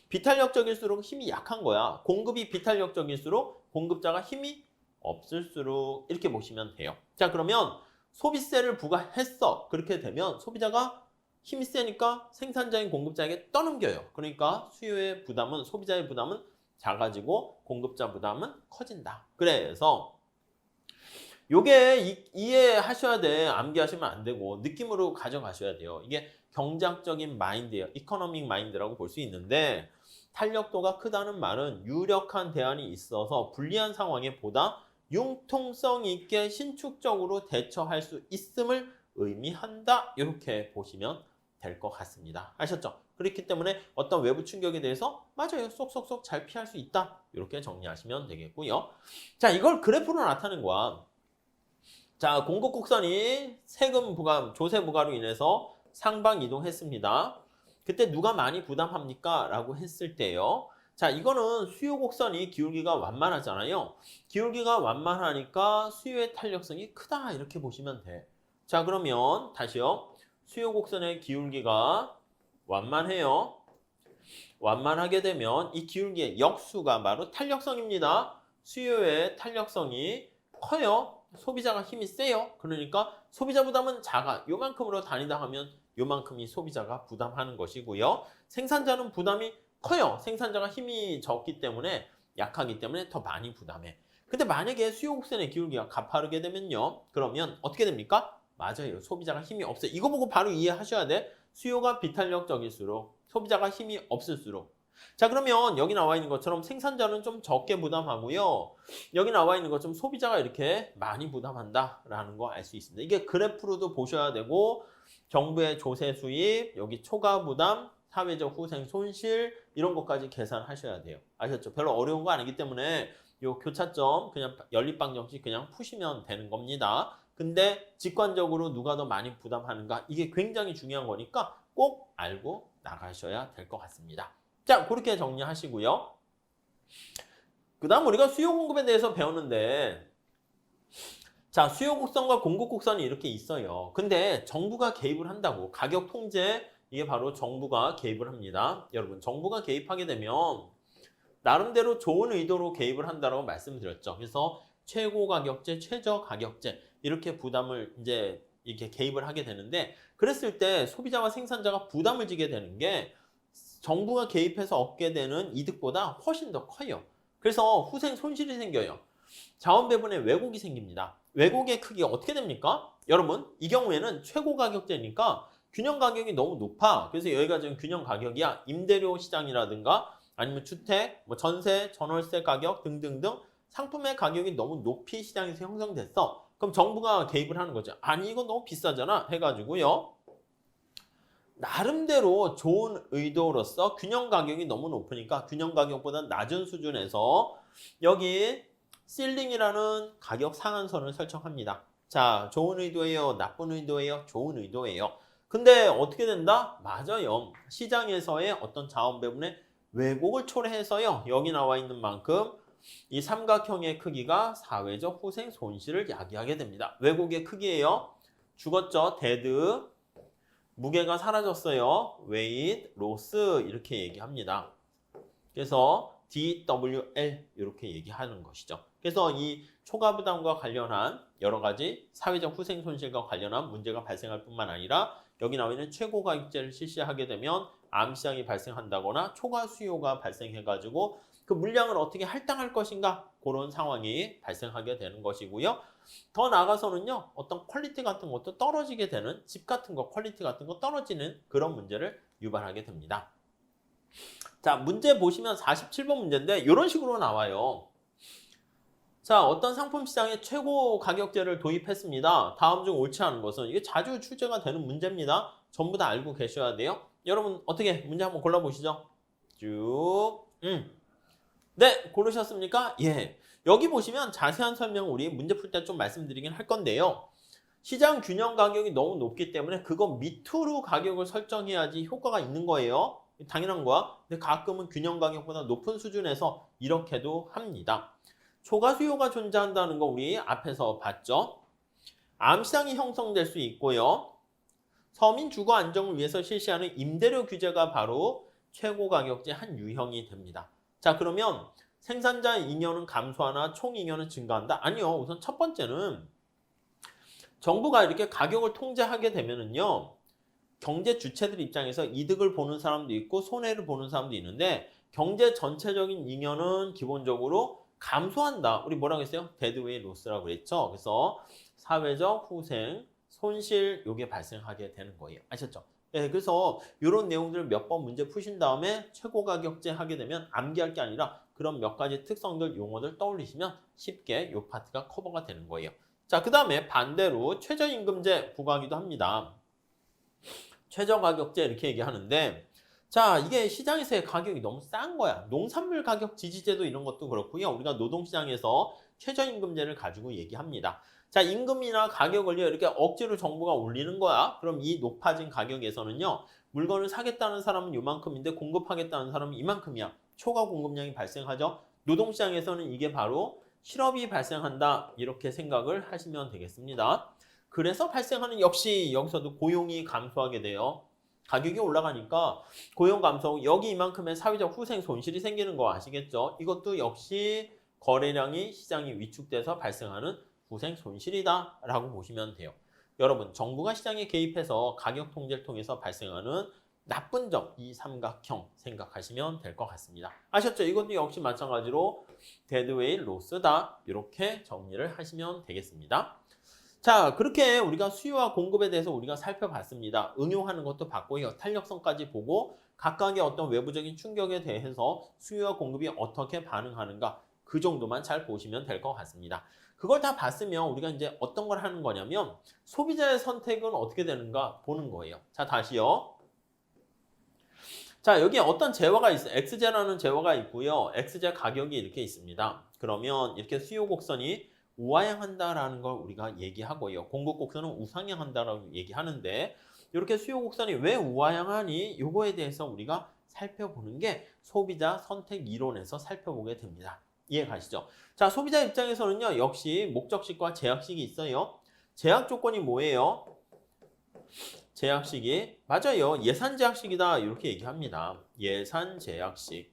Speaker 1: 비탄력적일수록 힘이 약한 거야. 공급이 비탄력적일수록 공급자가 힘이 없을수록 이렇게 보시면 돼요. 자 그러면 소비세를 부과했어. 그렇게 되면 소비자가 힘이 세니까 생산자인 공급자에게 떠넘겨요. 그러니까 수요의 부담은 소비자의 부담은 작아지고 공급자 부담은 커진다. 그래서 요게 이해하셔야 돼. 암기하시면 안 되고 느낌으로 가져가셔야 돼요. 이게 경제학적인 마인드예요. 이코노믹 마인드라고 볼 수 있는데 탄력도가 크다는 말은 유력한 대안이 있어서 불리한 상황에 보다 융통성 있게 신축적으로 대처할 수 있음을 의미한다. 이렇게 보시면 될 것 같습니다. 아셨죠? 그렇기 때문에 어떤 외부 충격에 대해서 맞아요. 쏙쏙쏙 잘 피할 수 있다. 이렇게 정리하시면 되겠고요. 자, 이걸 그래프로 나타낸 거야. 자, 공급 곡선이 세금 부과, 조세 부과로 인해서 상방 이동했습니다. 그때 누가 많이 부담합니까? 라고 했을 때요. 자, 이거는 수요 곡선이 기울기가 완만하잖아요. 기울기가 완만하니까 수요의 탄력성이 크다. 이렇게 보시면 돼. 자, 그러면 다시요. 수요 곡선의 기울기가 완만해요. 완만하게 되면 이 기울기의 역수가 바로 탄력성입니다. 수요의 탄력성이 커요. 소비자가 힘이 세요. 그러니까 소비자 부담은 작아. 요만큼으로 다니다 하면 요만큼이 소비자가 부담하는 것이고요. 생산자는 부담이 커요. 생산자가 힘이 적기 때문에 약하기 때문에 더 많이 부담해. 근데 만약에 수요 곡선의 기울기가 가파르게 되면요. 그러면 어떻게 됩니까? 맞아요. 소비자가 힘이 없어요. 이거 보고 바로 이해하셔야 돼. 수요가 비탄력적일수록 소비자가 힘이 없을수록. 자 그러면 여기 나와 있는 것처럼 생산자는 좀 적게 부담하고요. 여기 나와 있는 것처럼 소비자가 이렇게 많이 부담한다라는 거 알 수 있습니다. 이게 그래프로도 보셔야 되고 정부의 조세 수입, 여기 초과 부담, 사회적 후생 손실 이런 것까지 계산하셔야 돼요. 아셨죠? 별로 어려운 거 아니기 때문에 요 교차점 그냥 연립방정식 그냥 푸시면 되는 겁니다. 근데 직관적으로 누가 더 많이 부담하는가 이게 굉장히 중요한 거니까 꼭 알고 나가셔야 될 것 같습니다. 자, 그렇게 정리하시고요. 그 다음 우리가 수요 공급에 대해서 배웠는데 자, 수요 곡선과 공급 곡선이 이렇게 있어요. 근데 정부가 개입을 한다고 가격 통제 이게 바로 정부가 개입을 합니다. 여러분 정부가 개입하게 되면 나름대로 좋은 의도로 개입을 한다고 말씀드렸죠. 그래서 최고 가격제, 최저 가격제 이렇게 부담을 이제 이렇게 개입을 하게 되는데 그랬을 때 소비자와 생산자가 부담을 지게 되는 게 정부가 개입해서 얻게 되는 이득보다 훨씬 더 커요. 그래서 후생 손실이 생겨요. 자원 배분에 왜곡이 생깁니다. 왜곡의 크기가 어떻게 됩니까? 여러분 이 경우에는 최고 가격제니까 균형 가격이 너무 높아. 그래서 여기가 지금 균형 가격이야. 임대료 시장이라든가 아니면 주택, 뭐 전세, 전월세 가격 등등등 상품의 가격이 너무 높이 시장에서 형성됐어. 그럼 정부가 개입을 하는 거죠. 아니 이거 너무 비싸잖아 해가지고요. 나름대로 좋은 의도로서 균형 가격이 너무 높으니까 균형 가격보다 낮은 수준에서 여기 실링이라는 가격 상한선을 설정합니다. 자, 좋은 의도예요? 나쁜 의도예요? 좋은 의도예요. 근데 어떻게 된다? 맞아요. 시장에서의 어떤 자원 배분의 왜곡을 초래해서요. 여기 나와 있는 만큼 이 삼각형의 크기가 사회적 후생 손실을 야기하게 됩니다. 왜곡의 크기예요. 죽었죠. 데드. 무게가 사라졌어요. weight, loss 이렇게 얘기합니다. 그래서 DWL 이렇게 얘기하는 것이죠. 그래서 이 초과 부담과 관련한 여러 가지 사회적 후생 손실과 관련한 문제가 발생할 뿐만 아니라 여기 나와 있는 최고 가격제를 실시하게 되면 암시장이 발생한다거나 초과 수요가 발생해가지고 그 물량을 어떻게 할당할 것인가 그런 상황이 발생하게 되는 것이고요. 더 나아가서는요. 어떤 퀄리티 같은 것도 떨어지게 되는 집 같은 거 퀄리티 같은 거 떨어지는 그런 문제를 유발하게 됩니다. 자, 문제 보시면 47번 문제인데 이런 식으로 나와요. 자, 어떤 상품 시장에 최고 가격제를 도입했습니다. 다음 중 옳지 않은 것은 이게 자주 출제가 되는 문제입니다. 전부 다 알고 계셔야 돼요. 여러분 어떻게 문제 한번 골라보시죠. 쭉. 네, 고르셨습니까? 예. 여기 보시면 자세한 설명 우리 문제 풀 때 좀 말씀드리긴 할 건데요. 시장 균형 가격이 너무 높기 때문에 그거 밑으로 가격을 설정해야지 효과가 있는 거예요. 당연한 거야. 근데 가끔은 균형 가격보다 높은 수준에서 이렇게도 합니다. 초과 수요가 존재한다는 거 우리 앞에서 봤죠. 암시장이 형성될 수 있고요. 서민 주거 안정을 위해서 실시하는 임대료 규제가 바로 최고 가격제 한 유형이 됩니다. 자, 그러면 생산자 잉여는 감소하나 총 잉여는 증가한다? 아니요. 우선 첫 번째는 정부가 이렇게 가격을 통제하게 되면은요. 경제 주체들 입장에서 이득을 보는 사람도 있고 손해를 보는 사람도 있는데 경제 전체적인 잉여는 기본적으로 감소한다. 우리 뭐라고 했어요? 데드웨이 로스라고 그랬죠. 그래서 사회적 후생, 손실 요게 발생하게 되는 거예요. 아셨죠? 네, 그래서 이런 내용들을 몇 번 문제 푸신 다음에 최고 가격제 하게 되면 암기할 게 아니라 그런 몇 가지 특성들, 용어들 떠올리시면 쉽게 이 파트가 커버가 되는 거예요. 자, 그 다음에 반대로 최저임금제 부과하기도 합니다. 최저가격제 이렇게 얘기하는데 자, 이게 시장에서의 가격이 너무 싼 거야. 농산물 가격 지지제도 이런 것도 그렇고요. 우리가 노동시장에서 최저임금제를 가지고 얘기합니다. 자, 임금이나 가격을 이렇게 억지로 정부가 올리는 거야. 그럼 이 높아진 가격에서는요. 물건을 사겠다는 사람은 이만큼인데 공급하겠다는 사람은 이만큼이야. 초과 공급량이 발생하죠. 노동시장에서는 이게 바로 실업이 발생한다. 이렇게 생각을 하시면 되겠습니다. 그래서 발생하는 역시 여기서도 고용이 감소하게 돼요. 가격이 올라가니까 고용 감소, 여기 이만큼의 사회적 후생 손실이 생기는 거 아시겠죠? 이것도 역시 거래량이 시장이 위축돼서 발생하는 후생 손실이다 라고 보시면 돼요. 여러분, 정부가 시장에 개입해서 가격 통제를 통해서 발생하는 나쁜 점, 이 삼각형 생각하시면 될 것 같습니다. 아셨죠? 이것도 역시 마찬가지로 데드웨이 로스다. 이렇게 정리를 하시면 되겠습니다. 자, 그렇게 우리가 수요와 공급에 대해서 우리가 살펴봤습니다. 응용하는 것도 봤고요. 탄력성까지 보고 각각의 어떤 외부적인 충격에 대해서 수요와 공급이 어떻게 반응하는가 그 정도만 잘 보시면 될 것 같습니다. 그걸 다 봤으면 우리가 이제 어떤 걸 하는 거냐면 소비자의 선택은 어떻게 되는가 보는 거예요. 자, 다시요. 자, 여기 어떤 재화가 있어요. X재라는 재화가 있고요. X재 가격이 이렇게 있습니다. 그러면 이렇게 수요 곡선이 우하향한다라는 걸 우리가 얘기하고요. 공급 곡선은 우상향한다라고 얘기하는데 이렇게 수요 곡선이 왜 우하향하니? 요거에 대해서 우리가 살펴보는 게 소비자 선택 이론에서 살펴보게 됩니다. 이해 가시죠? 자, 소비자 입장에서는요. 역시 목적식과 제약식이 있어요. 제약 조건이 뭐예요? 제약식이 맞아요. 예산 제약식이다. 이렇게 얘기합니다. 예산 제약식.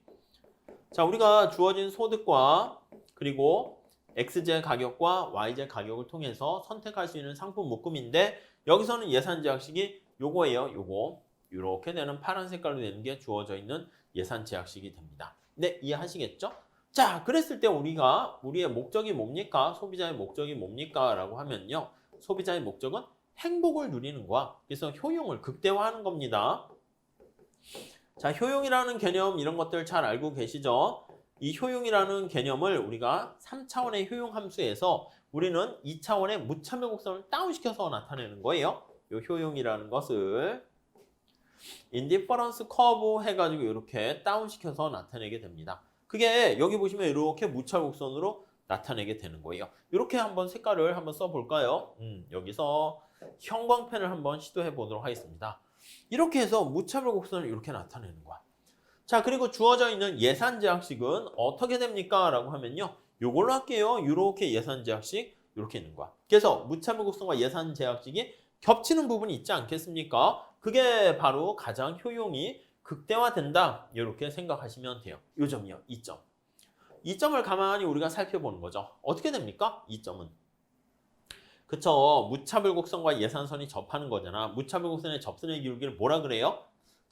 Speaker 1: 자, 우리가 주어진 소득과 그리고 X제 가격과 Y제 가격을 통해서 선택할 수 있는 상품 묶음인데 여기서는 예산 제약식이 요거예요. 요거. 이렇게 되는 파란 색깔로 되는 게 주어져 있는 예산 제약식이 됩니다. 네, 이해하시겠죠? 자, 그랬을 때 우리의 목적이 뭡니까? 소비자의 목적이 뭡니까? 라고 하면요. 소비자의 목적은 행복을 누리는 거야. 그래서 효용을 극대화하는 겁니다. 자, 효용이라는 개념 이런 것들 잘 알고 계시죠? 이 효용이라는 개념을 우리가 3차원의 효용 함수에서 우리는 2차원의 무차별 곡선을 다운시켜서 나타내는 거예요. 이 효용이라는 것을 인디퍼런스 커브 해가지고 이렇게 다운시켜서 나타내게 됩니다. 그게 여기 보시면 이렇게 무차별 곡선으로 나타내게 되는 거예요. 이렇게 한번 색깔을 한번 써볼까요? 여기서 형광펜을 한번 시도해 보도록 하겠습니다. 이렇게 해서 무차별 곡선을 이렇게 나타내는 거야. 자, 그리고 주어져 있는 예산 제약식은 어떻게 됩니까? 라고 하면요. 요걸로 할게요. 이렇게 예산 제약식 이렇게 있는 거야. 그래서 무차별 곡선과 예산 제약식이 겹치는 부분이 있지 않겠습니까? 그게 바로 가장 효용이 극대화된다. 이렇게 생각하시면 돼요. 요 점이요. 이 점. 이 점을 가만히 우리가 살펴보는 거죠. 어떻게 됩니까? 이 점은. 그쵸. 무차별 곡선과 예산선이 접하는 거잖아. 무차별 곡선의 접선의 기울기를 뭐라 그래요?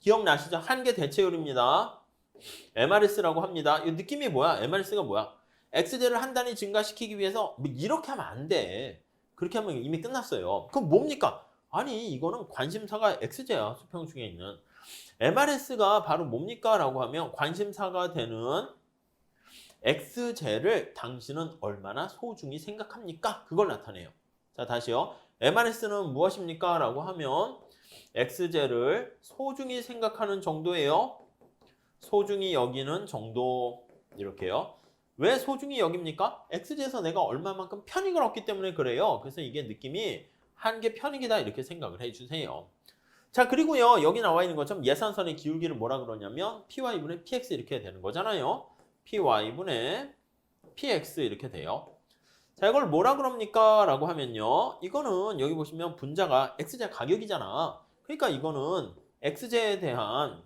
Speaker 1: 기억나시죠? 한계 대체율입니다. MRS라고 합니다. 이 느낌이 뭐야? MRS가 뭐야? X제를 한 단위 증가시키기 위해서 뭐 이렇게 하면 안 돼. 그렇게 하면 이미 끝났어요. 그럼 뭡니까? 아니, 이거는 관심사가 X제야. 수평 중에 있는. MRS가 바로 뭡니까? 라고 하면 관심사가 되는 x제를 당신은 얼마나 소중히 생각합니까? 그걸 나타내요. 자, 다시요. MRS는 무엇입니까? 라고 하면 x제를 소중히 생각하는 정도예요. 소중히 여기는 정도 이렇게요. 왜 소중히 여깁니까? x제에서 내가 얼마만큼 편익을 얻기 때문에 그래요. 그래서 이게 느낌이 한계 편익이다 이렇게 생각을 해주세요. 자, 그리고요. 여기 나와 있는 것처럼 예산선의 기울기를 뭐라 그러냐면 py분의 px 이렇게 되는 거잖아요. py분의 px 이렇게 돼요. 자, 이걸 뭐라 그럽니까? 라고 하면요. 이거는 여기 보시면 분자가 x제 가격이잖아. 그러니까 이거는 x제에 대한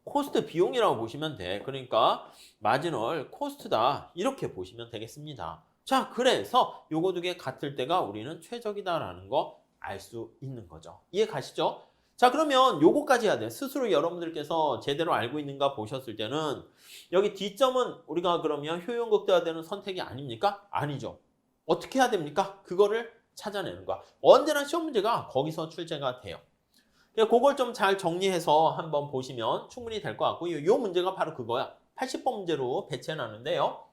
Speaker 1: 코스트 비용이라고 보시면 돼. 그러니까 마지널 코스트다. 이렇게 보시면 되겠습니다. 자, 그래서 요거 두 개 같을 때가 우리는 최적이다라는 거 알 수 있는 거죠. 이해 가시죠? 자, 그러면 요거까지 해야 돼. 스스로 여러분들께서 제대로 알고 있는가 보셨을 때는 여기 D점은 우리가 그러면 효용 극대화되는 선택이 아닙니까? 아니죠. 어떻게 해야 됩니까? 그거를 찾아내는 거야. 언제나 시험 문제가 거기서 출제가 돼요. 그걸 좀 잘 정리해서 한번 보시면 충분히 될 것 같고요. 이 문제가 바로 그거야. 80번 문제로 배치해놨는데요.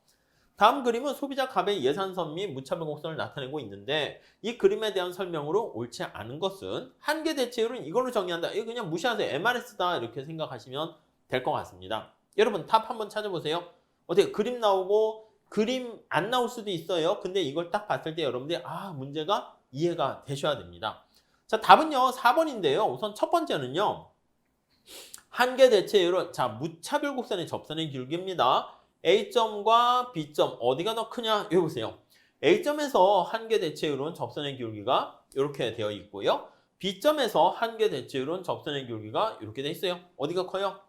Speaker 1: 다음 그림은 소비자 갑의 예산선 및 무차별 곡선을 나타내고 있는데 이 그림에 대한 설명으로 옳지 않은 것은 한계 대체율은 이걸로 정의한다. 이거 그냥 무시하세요. MRS다 이렇게 생각하시면 될 것 같습니다. 여러분 답 한번 찾아보세요. 어떻게 그림 나오고 그림 안 나올 수도 있어요. 근데 이걸 딱 봤을 때 여러분들이 문제가 이해가 되셔야 됩니다. 자, 답은요 4번인데요. 우선 첫 번째는요. 한계 대체율은 자 무차별 곡선의 접선의 기울기입니다. A점과 B점 어디가 더 크냐? 여기 보세요. A점에서 한계 대체율은 접선의 기울기가 이렇게 되어 있고요. B점에서 한계 대체율은 접선의 기울기가 이렇게 되어 있어요. 어디가 커요?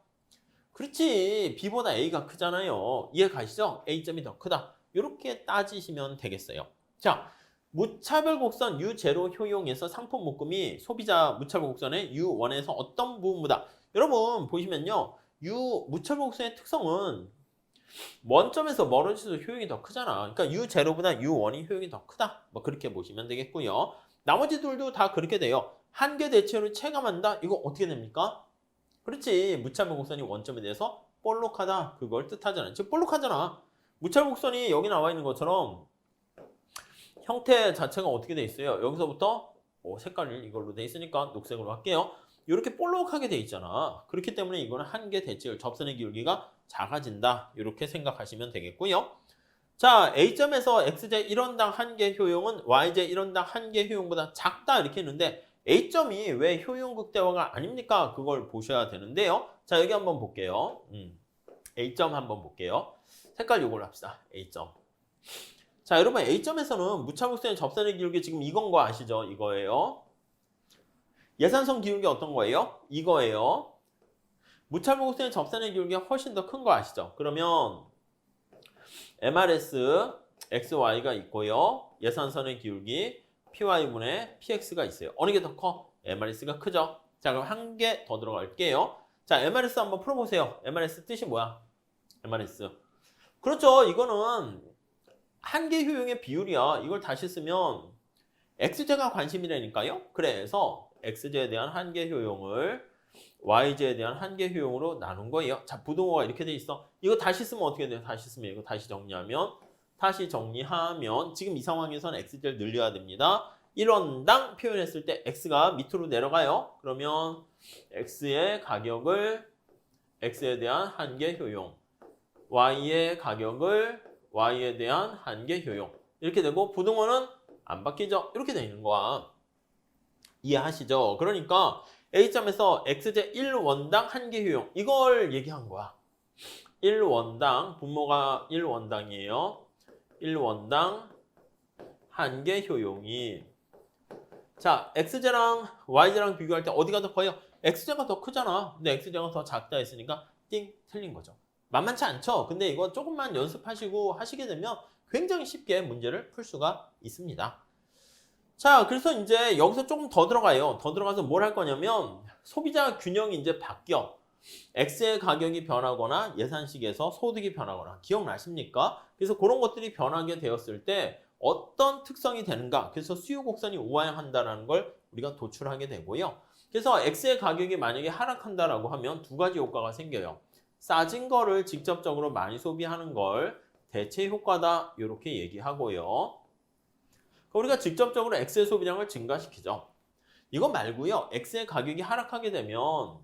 Speaker 1: 그렇지. B보다 A가 크잖아요. 이해 가시죠? A점이 더 크다. 이렇게 따지시면 되겠어요. 자, 무차별 곡선 U0 효용에서 상품 묶음이 소비자 무차별 곡선의 U1에서 어떤 부분보다 여러분 보시면요. 무차별 곡선의 특성은 원점에서 멀어질수록 효용이 더 크잖아. 그러니까 U0보다 U1이 효용이 더 크다. 뭐 그렇게 보시면 되겠고요. 나머지들도 다 그렇게 돼요. 한계 대체율을 체감한다. 이거 어떻게 됩니까? 그렇지. 무차별 곡선이 원점에 대해서 볼록하다. 그걸 뜻하잖아. 즉 볼록하잖아. 무차별 곡선이 여기 나와 있는 것처럼 형태 자체가 어떻게 돼 있어요? 여기서부터 색깔이 이걸로 돼 있으니까 녹색으로 할게요. 이렇게 볼록하게 돼 있잖아. 그렇기 때문에 이거는 한계 대체율, 접선의 기울기가 작아진다. 이렇게 생각하시면 되겠고요. 자, A점에서 X제 1원당 한계 효용은 Y제 1원당 한계 효용보다 작다 이렇게 했는데 A점이 왜 효용 극대화가 아닙니까? 그걸 보셔야 되는데요. 자, 여기 한번 볼게요. A점 한번 볼게요. 색깔 요걸로 합시다. A점. 자, 여러분 A점에서는 무차별곡선의 접선의 기울기 지금 이건 거 아시죠? 이거예요. 예산선 기울기 어떤 거예요? 이거예요. 무차별곡선의 접선의 기울기가 훨씬 더 큰 거 아시죠? 그러면 MRS XY가 있고요. 예산선의 기울기 PY분의 PX가 있어요. 어느 게 더 커? MRS가 크죠? 자, 그럼 한 개 더 들어갈게요. 자, MRS 한번 풀어보세요. MRS 뜻이 뭐야? MRS. 그렇죠. 이거는 한계 효용의 비율이야. 이걸 다시 쓰면 X제가 관심이라니까요. 그래서 X제에 대한 한계 효용을 Y제에 대한 한계 효용으로 나눈 거예요. 자, 부동호가 이렇게 돼 있어. 이거 다시 쓰면 어떻게 돼요? 다시 쓰면 이거 다시 정리하면 지금 이 상황에서는 X제를 늘려야 됩니다. 1원당 표현했을 때 X가 밑으로 내려가요. 그러면 X의 가격을 X에 대한 한계 효용, Y의 가격을 Y에 대한 한계 효용 이렇게 되고 부동호는 안 바뀌죠. 이렇게 되어 있는 거야. 이해하시죠? 그러니까 A점에서 X제 1원당 한계 효용 이걸 얘기한 거야. 1원당 분모가 1원당이에요. 1원당 한계 효용이 자 X제랑 Y제랑 비교할 때 어디가 더 커요? X제가 더 크잖아. 근데 X제가 더 작다 했으니까 띵 틀린 거죠. 만만치 않죠? 근데 이거 조금만 연습하시고 하시게 되면 굉장히 쉽게 문제를 풀 수가 있습니다. 자, 그래서 이제 여기서 조금 더 들어가요. 더 들어가서 뭘 할 거냐면 소비자 균형이 이제 바뀌어. X의 가격이 변하거나 예산식에서 소득이 변하거나 기억나십니까? 그래서 그런 것들이 변하게 되었을 때 어떤 특성이 되는가? 그래서 수요 곡선이 우하향한다는 걸 우리가 도출하게 되고요. 그래서 X의 가격이 만약에 하락한다라고 하면 두 가지 효과가 생겨요. 싸진 거를 직접적으로 많이 소비하는 걸 대체 효과다 이렇게 얘기하고요. 우리가 직접적으로 X의 소비량을 증가시키죠. 이거 말고요. X의 가격이 하락하게 되면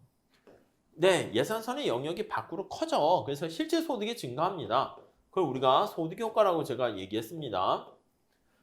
Speaker 1: 네, 예산선의 영역이 밖으로 커져. 그래서 실제 소득이 증가합니다. 그걸 우리가 소득 효과라고 제가 얘기했습니다.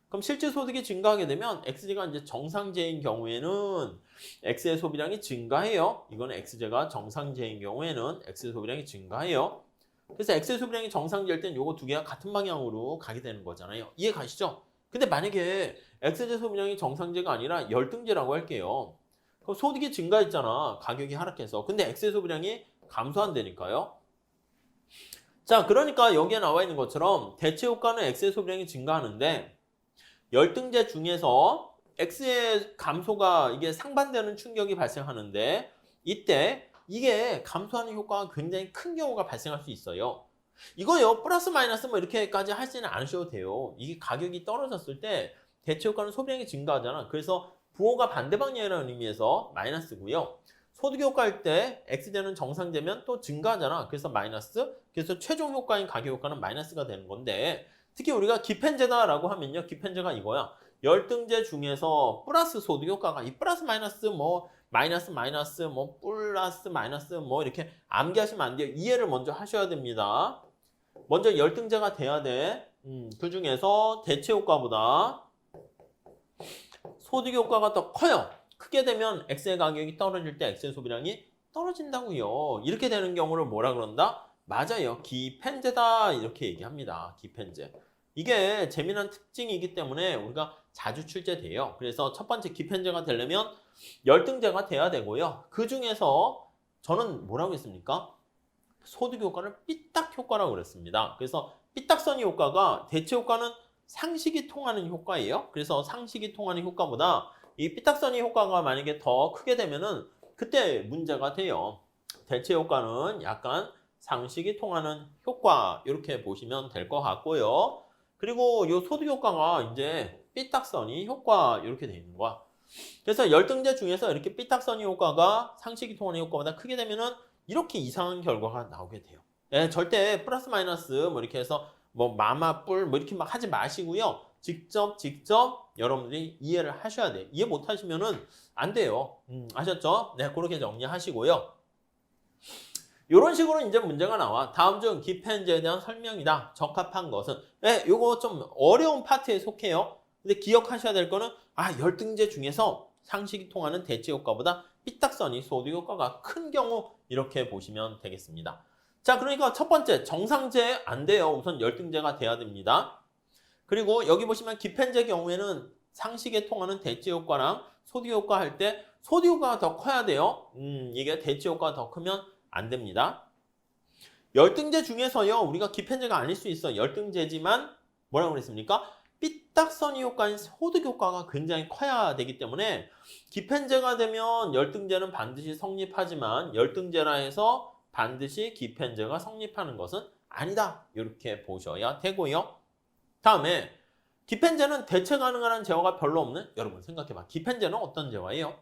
Speaker 1: 그럼 실제 소득이 증가하게 되면 XJ가 이제 정상제인 경우에는 X의 소비량이 증가해요. 이거는 XJ가 정상제인 경우에는 X의 소비량이 증가해요. 그래서 X의 소비량이 정상제일 땐 요거 두 개가 같은 방향으로 가게 되는 거잖아요. 이해 가시죠? 근데 만약에 XJ 소비량이 정상제가 아니라 열등제라고 할게요. 그럼 소득이 증가했잖아. 가격이 하락해서. 근데 X의 소비량이 감소한다니까요. 자, 그러니까 여기에 나와 있는 것처럼 대체 효과는 X의 소비량이 증가하는데 열등제 중에서 X의 감소가 이게 상반되는 충격이 발생하는데 이때 이게 감소하는 효과가 굉장히 큰 경우가 발생할 수 있어요. 이거요. 플러스 마이너스 뭐 이렇게까지 하지는 않으셔도 돼요. 이게 가격이 떨어졌을 때 대체 효과는 소비량이 증가하잖아. 그래서 부호가 반대 방향이라는 의미에서 마이너스고요. 소득 효과일 때 X제는 정상제면 또 증가하잖아. 그래서 마이너스. 그래서 최종 효과인 가격 효과는 마이너스가 되는 건데 특히 우리가 기펜제다라고 하면요. 기펜제가 이거야. 열등제 중에서 플러스 소득 효과가 이 플러스 마이너스 뭐 마이너스 마이너스 뭐 플러스 마이너스 뭐 이렇게 암기하시면 안 돼요. 이해를 먼저 하셔야 됩니다. 먼저 열등제가 돼야 돼. 그 중에서 대체 효과보다 소득 효과가 더 커요. 크게 되면 X의 가격이 떨어질 때 X의 소비량이 떨어진다고요. 이렇게 되는 경우를 뭐라 그런다? 맞아요. 기펜제다 이렇게 얘기합니다. 기펜제. 이게 재미난 특징이기 때문에 우리가 자주 출제돼요. 그래서 첫 번째 기펜제가 되려면 열등제가 돼야 되고요. 그 중에서 저는 뭐라고 했습니까? 소득 효과를 삐딱 효과라고 그랬습니다. 그래서 삐딱선이 효과가 대체 효과는 상식이 통하는 효과예요. 그래서 상식이 통하는 효과보다 이 삐딱선이 효과가 만약에 더 크게 되면은 그때 문제가 돼요. 대체 효과는 약간 상식이 통하는 효과 이렇게 보시면 될 것 같고요. 그리고 이 소득 효과가 이제 삐딱선이 효과 이렇게 돼 있는 거야. 그래서 열등제 중에서 이렇게 삐딱선이 효과가 상식이 통하는 효과보다 크게 되면은 이렇게 이상한 결과가 나오게 돼요. 예, 절대 플러스 마이너스 뭐 이렇게 해서 뭐 마마 뿔 뭐 이렇게 막 하지 마시고요. 직접 여러분들이 이해를 하셔야 돼요. 이해 못 하시면은 안 돼요. 아셨죠? 네, 그렇게 정리하시고요. 이런 식으로 이제 문제가 나와. 다음 중 기펜제에 대한 설명이다. 적합한 것은. 네, 요거 좀 어려운 파트에 속해요. 근데 기억하셔야 될 거는 열등제 중에서 상식이 통하는 대체 효과보다 삐딱선이 소득 효과가 큰 경우 이렇게 보시면 되겠습니다. 자, 그러니까 첫 번째 정상제 안 돼요. 우선 열등제가 돼야 됩니다. 그리고 여기 보시면 기펜제 경우에는 상식에 통하는 대체 효과랑 소득 효과 할 때 소득 효과가 더 커야 돼요. 이게 대체 효과가 더 크면 안 됩니다. 열등제 중에서요. 우리가 기펜제가 아닐 수 있어. 열등제지만 뭐라고 그랬습니까? 삐딱선이 효과인 소득 효과가 굉장히 커야 되기 때문에 기펜제가 되면 열등제는 반드시 성립하지만 열등제라 해서 반드시 기펜제가 성립하는 것은 아니다. 이렇게 보셔야 되고요. 다음에 기펜제는 대체 가능한 재화가 별로 없는? 여러분 생각해봐. 기펜제는 어떤 재화예요?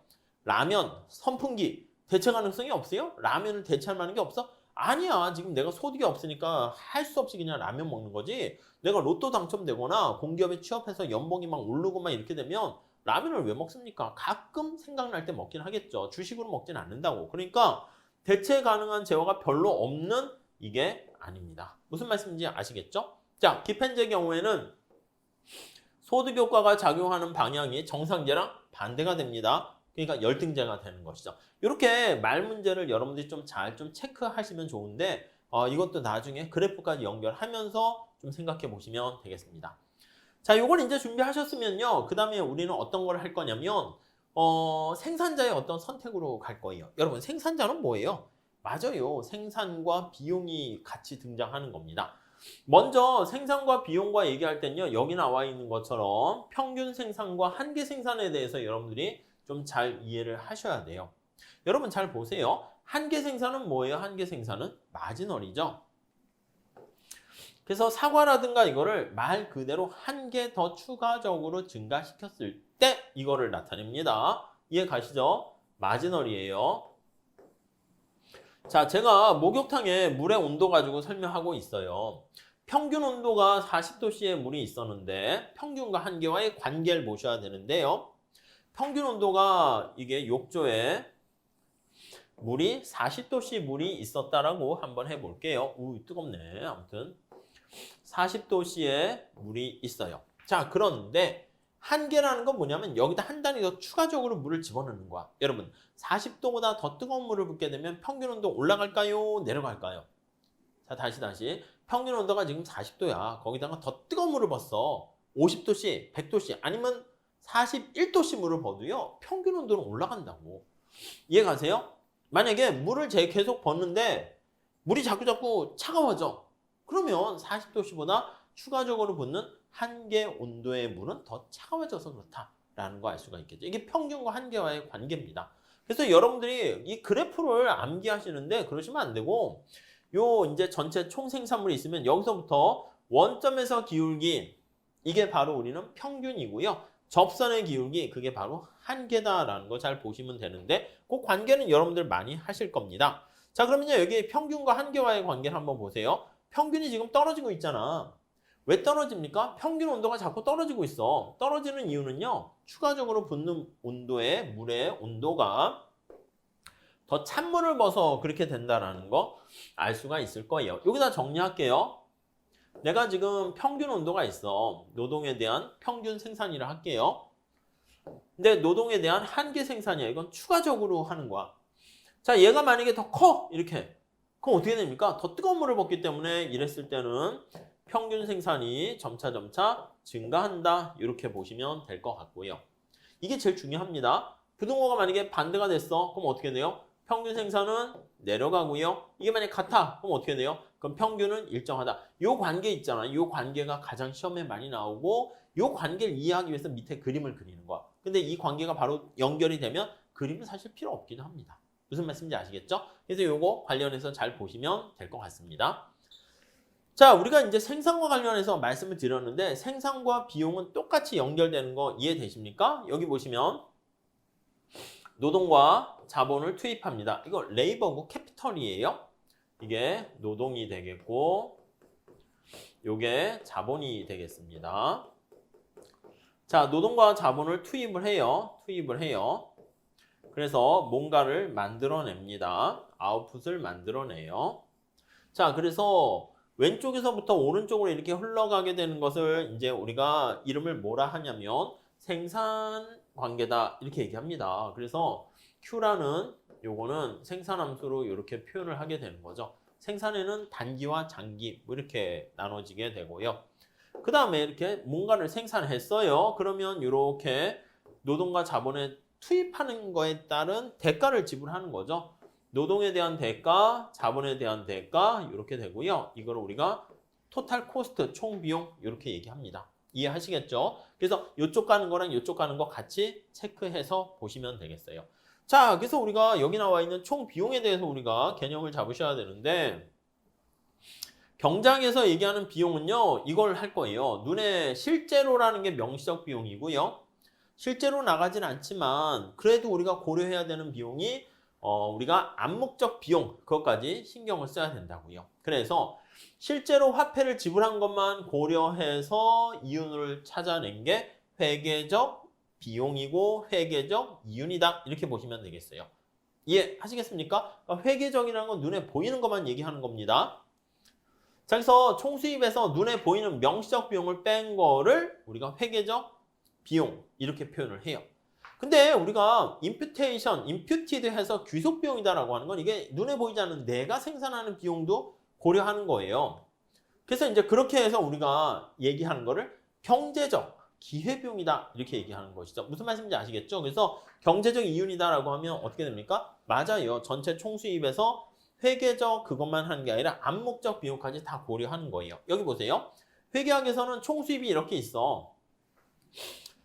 Speaker 1: 라면, 선풍기 대체 가능성이 없어요? 라면을 대체할 만한 게 없어? 아니야. 지금 내가 소득이 없으니까 할 수 없이 그냥 라면 먹는 거지. 내가 로또 당첨되거나 공기업에 취업해서 연봉이 막 오르고 막 이렇게 되면 라면을 왜 먹습니까? 가끔 생각날 때 먹긴 하겠죠. 주식으로 먹진 않는다고. 그러니까 대체 가능한 재화가 별로 없는 이게 아닙니다. 무슨 말씀인지 아시겠죠? 자, 기펜제 경우에는 소득 효과가 작용하는 방향이 정상제랑 반대가 됩니다. 그러니까 열등제가 되는 것이죠. 이렇게 말 문제를 여러분들이 좀 잘 체크하시면 좋은데 이것도 나중에 그래프까지 연결하면서 좀 생각해 보시면 되겠습니다. 자, 요걸 이제 준비하셨으면요. 그 다음에 우리는 어떤 걸 할 거냐면 생산자의 어떤 선택으로 갈 거예요. 여러분 생산자는 뭐예요? 맞아요. 생산과 비용이 같이 등장하는 겁니다. 먼저 생산과 비용과 얘기할 때는요. 여기 나와 있는 것처럼 평균 생산과 한계 생산에 대해서 여러분들이 좀 잘 이해를 하셔야 돼요. 여러분 잘 보세요. 한계 생산은 뭐예요? 한계 생산은 마지널이죠. 그래서 사과라든가 이거를 말 그대로 한 개 더 추가적으로 증가시켰을 때 이거를 나타냅니다. 이해 가시죠? 마지널이에요. 자, 제가 목욕탕에 물의 온도 가지고 설명하고 있어요. 평균 온도가 40도씨의 물이 있었는데 평균과 한계와의 관계를 보셔야 되는데요. 평균 온도가 이게 욕조에 물이 40도씨 물이 있었다라고 한번 해볼게요. 우, 뜨겁네. 아무튼 40도씨의 물이 있어요. 자, 그런데 한계라는 건 뭐냐면 여기다 한 단위 더 추가적으로 물을 집어넣는 거야. 여러분, 40도보다 더 뜨거운 물을 붓게 되면 평균 온도 올라갈까요? 내려갈까요? 자, 다시. 평균 온도가 지금 40도야. 거기다가 더 뜨거운 물을 붓어. 50도씨, 100도씨, 아니면 41도씨 물을 부어도요. 평균 온도는 올라간다고. 이해 가세요? 만약에 물을 계속 붓는데 물이 자꾸 차가워져. 그러면 40도씨보다 추가적으로 붓는 한계 온도의 물은 더 차가워져서 그렇다라는 거 알 수가 있겠죠. 이게 평균과 한계와의 관계입니다. 그래서 여러분들이 이 그래프를 암기하시는데 그러시면 안 되고 요 이제 전체 총 생산물이 있으면 여기서부터 원점에서 기울기 이게 바로 우리는 평균이고요. 접선의 기울기 그게 바로 한계다라는 거 잘 보시면 되는데 그 관계는 여러분들 많이 하실 겁니다. 자, 그러면요 여기 평균과 한계와의 관계를 한번 보세요. 평균이 지금 떨어지고 있잖아. 왜 떨어집니까? 평균 온도가 자꾸 떨어지고 있어. 떨어지는 이유는요. 추가적으로 붓는 온도의 물의 온도가 더 찬물을 벗어 그렇게 된다는 거 알 수가 있을 거예요. 여기다 정리할게요. 내가 지금 평균 온도가 있어. 노동에 대한 평균 생산이라 할게요. 근데 노동에 대한 한계 생산이야. 이건 추가적으로 하는 거야. 자, 얘가 만약에 더 커! 이렇게. 그럼 어떻게 됩니까? 더 뜨거운 물을 붓기 때문에 이랬을 때는 평균 생산이 점차 증가한다. 이렇게 보시면 될 것 같고요. 이게 제일 중요합니다. 부등호가 만약에 반대가 됐어. 그럼 어떻게 돼요? 평균 생산은 내려가고요. 이게 만약에 같아. 그럼 어떻게 돼요? 그럼 평균은 일정하다. 이 관계 있잖아. 이 관계가 가장 시험에 많이 나오고 이 관계를 이해하기 위해서 밑에 그림을 그리는 거야. 근데 이 관계가 바로 연결이 되면 그림은 사실 필요 없기도 합니다. 무슨 말씀인지 아시겠죠? 그래서 이거 관련해서 잘 보시면 될 것 같습니다. 자, 우리가 이제 생산과 관련해서 말씀을 드렸는데 생산과 비용은 똑같이 연결되는 거 이해되십니까? 여기 보시면 노동과 자본을 투입합니다. 이거 레이버고 캐피털이에요. 이게 노동이 되겠고 이게 자본이 되겠습니다. 자, 노동과 자본을 투입을 해요. 그래서 뭔가를 만들어냅니다. 아웃풋을 만들어내요. 자, 그래서 왼쪽에서부터 오른쪽으로 이렇게 흘러가게 되는 것을 이제 우리가 이름을 뭐라 하냐면 생산 관계다 이렇게 얘기합니다. 그래서 Q라는 요거는 생산함수로 이렇게 표현을 하게 되는 거죠. 생산에는 단기와 장기 뭐 이렇게 나눠지게 되고요. 그 다음에 이렇게 뭔가를 생산했어요. 그러면 이렇게 노동과 자본에 투입하는 거에 따른 대가를 지불하는 거죠. 노동에 대한 대가, 자본에 대한 대가 이렇게 되고요. 이걸 우리가 토탈 코스트, 총 비용 이렇게 얘기합니다. 이해하시겠죠? 그래서 이쪽 가는 거랑 이쪽 가는 거 같이 체크해서 보시면 되겠어요. 자, 그래서 우리가 여기 나와 있는 총 비용에 대해서 우리가 개념을 잡으셔야 되는데 경장에서 얘기하는 비용은요. 이걸 할 거예요. 눈에 실제로라는 게 명시적 비용이고요. 실제로 나가진 않지만 그래도 우리가 고려해야 되는 비용이 우리가 암묵적 비용 그것까지 신경을 써야 된다고요. 그래서 실제로 화폐를 지불한 것만 고려해서 이윤을 찾아낸 게 회계적 비용이고 회계적 이윤이다. 이렇게 보시면 되겠어요. 이해하시겠습니까? 그러니까 회계적이라는 건 눈에 보이는 것만 얘기하는 겁니다. 자, 그래서 총수입에서 눈에 보이는 명시적 비용을 뺀 거를 우리가 회계적 비용 이렇게 표현을 해요. 근데 우리가 imputed 해서 귀속 비용이다라고 하는 건 이게 눈에 보이지 않는 내가 생산하는 비용도 고려하는 거예요. 그래서 이제 그렇게 해서 우리가 얘기하는 거를 경제적 기회비용이다 이렇게 얘기하는 것이죠. 무슨 말씀인지 아시겠죠? 그래서 경제적 이윤이다라고 하면 어떻게 됩니까? 맞아요. 전체 총수입에서 회계적 그것만 하는 게 아니라 암묵적 비용까지 다 고려하는 거예요. 여기 보세요. 회계학에서는 총수입이 이렇게 있어.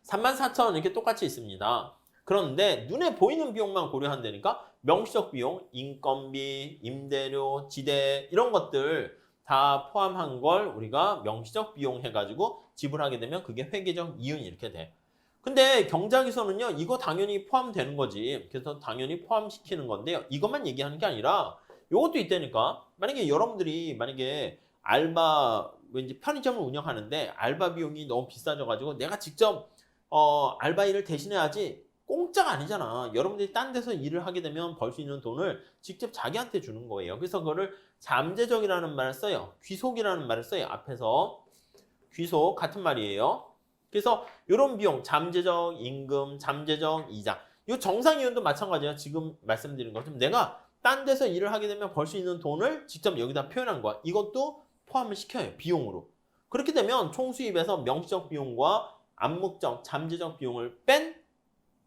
Speaker 1: 34,000원 이렇게 똑같이 있습니다. 그런데 눈에 보이는 비용만 고려한다니까 명시적 비용, 인건비, 임대료, 지대 이런 것들 다 포함한 걸 우리가 명시적 비용 해가지고 지불하게 되면 그게 회계적 이윤이 이렇게 돼. 근데 경작에서는요, 이거 당연히 포함되는 거지. 그래서 당연히 포함시키는 건데요. 이것만 얘기하는 게 아니라 요것도 있다니까. 만약에 여러분들이 만약에 알바 왠지 편의점을 운영하는데 알바 비용이 너무 비싸져 가지고 내가 직접 알바 일을 대신해야지. 공짜가 아니잖아. 여러분들이 딴 데서 일을 하게 되면 벌 수 있는 돈을 직접 자기한테 주는 거예요. 그래서 그거를 잠재적이라는 말을 써요. 귀속이라는 말을 써요. 앞에서 귀속 같은 말이에요. 그래서 이런 비용, 잠재적 임금, 잠재적 이자. 이 정상이윤도 마찬가지야. 지금 말씀드린 것처럼 내가 딴 데서 일을 하게 되면 벌 수 있는 돈을 직접 여기다 표현한 거야. 이것도 포함을 시켜요. 비용으로. 그렇게 되면 총수입에서 명시적 비용과 암묵적, 잠재적 비용을 뺀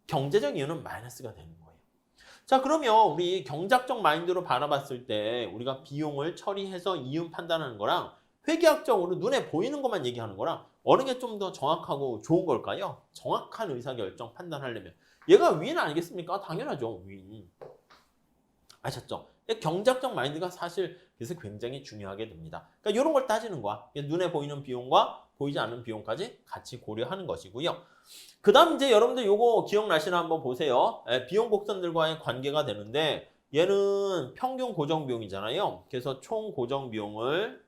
Speaker 1: 경제적 이윤은 마이너스가 되는 거예요. 자, 그러면 우리 경작적 마인드로 바라봤을 때 우리가 비용을 처리해서 이윤 판단하는 거랑 회계학적으로 눈에 보이는 것만 얘기하는 거랑 어느 게 좀 더 정확하고 좋은 걸까요? 정확한 의사결정 판단하려면 얘가 윈 아니겠습니까? 당연하죠. 윈. 아셨죠? 경작적 마인드가 사실 그래서 굉장히 중요하게 됩니다. 그러니까 이런 걸 따지는 거야. 눈에 보이는 비용과 보이지 않는 비용까지 같이 고려하는 것이고요. 그 다음 이제 여러분들 요거 기억나시나 한번 보세요. 비용 곡선들과의 관계가 되는데 얘는 평균 고정 비용이잖아요. 그래서 총 고정 비용을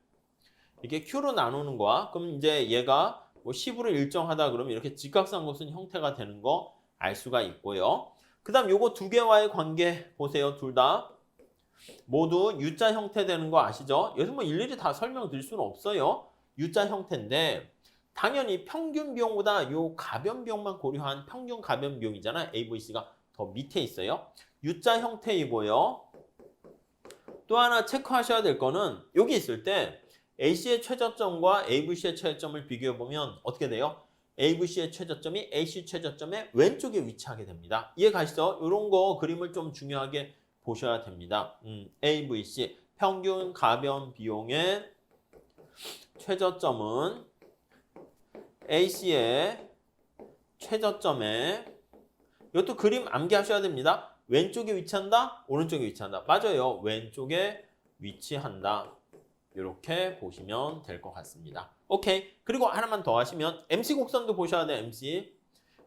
Speaker 1: 이렇게 Q로 나누는 거야. 그럼 이제 얘가 뭐 10으로 일정하다 그러면 이렇게 직각삼각선 형태가 되는 거 알 수가 있고요. 그 다음 요거 두 개와의 관계 보세요. 둘 다 모두 U자 형태 되는 거 아시죠? 여기서 뭐 일일이 다 설명드릴 수는 없어요. U자 형태인데 당연히 평균 비용보다 요 가변 비용만 고려한 평균 가변 비용이잖아. AVC가 더 밑에 있어요. U자 형태이고요. 또 하나 체크하셔야 될 거는 여기 있을 때 AC의 최저점과 AVC의 최저점을 비교해보면 어떻게 돼요? AVC의 최저점이 AC 최저점의 왼쪽에 위치하게 됩니다. 이해 가시죠? 이런 거 그림을 좀 중요하게 보셔야 됩니다. AVC, 평균 가변 비용의 최저점은 AC의 최저점에 이것도 그림 암기하셔야 됩니다. 왼쪽에 위치한다? 오른쪽에 위치한다? 맞아요. 왼쪽에 위치한다. 이렇게 보시면 될 것 같습니다. 오케이. 그리고 하나만 더 하시면 MC 곡선도 보셔야 돼.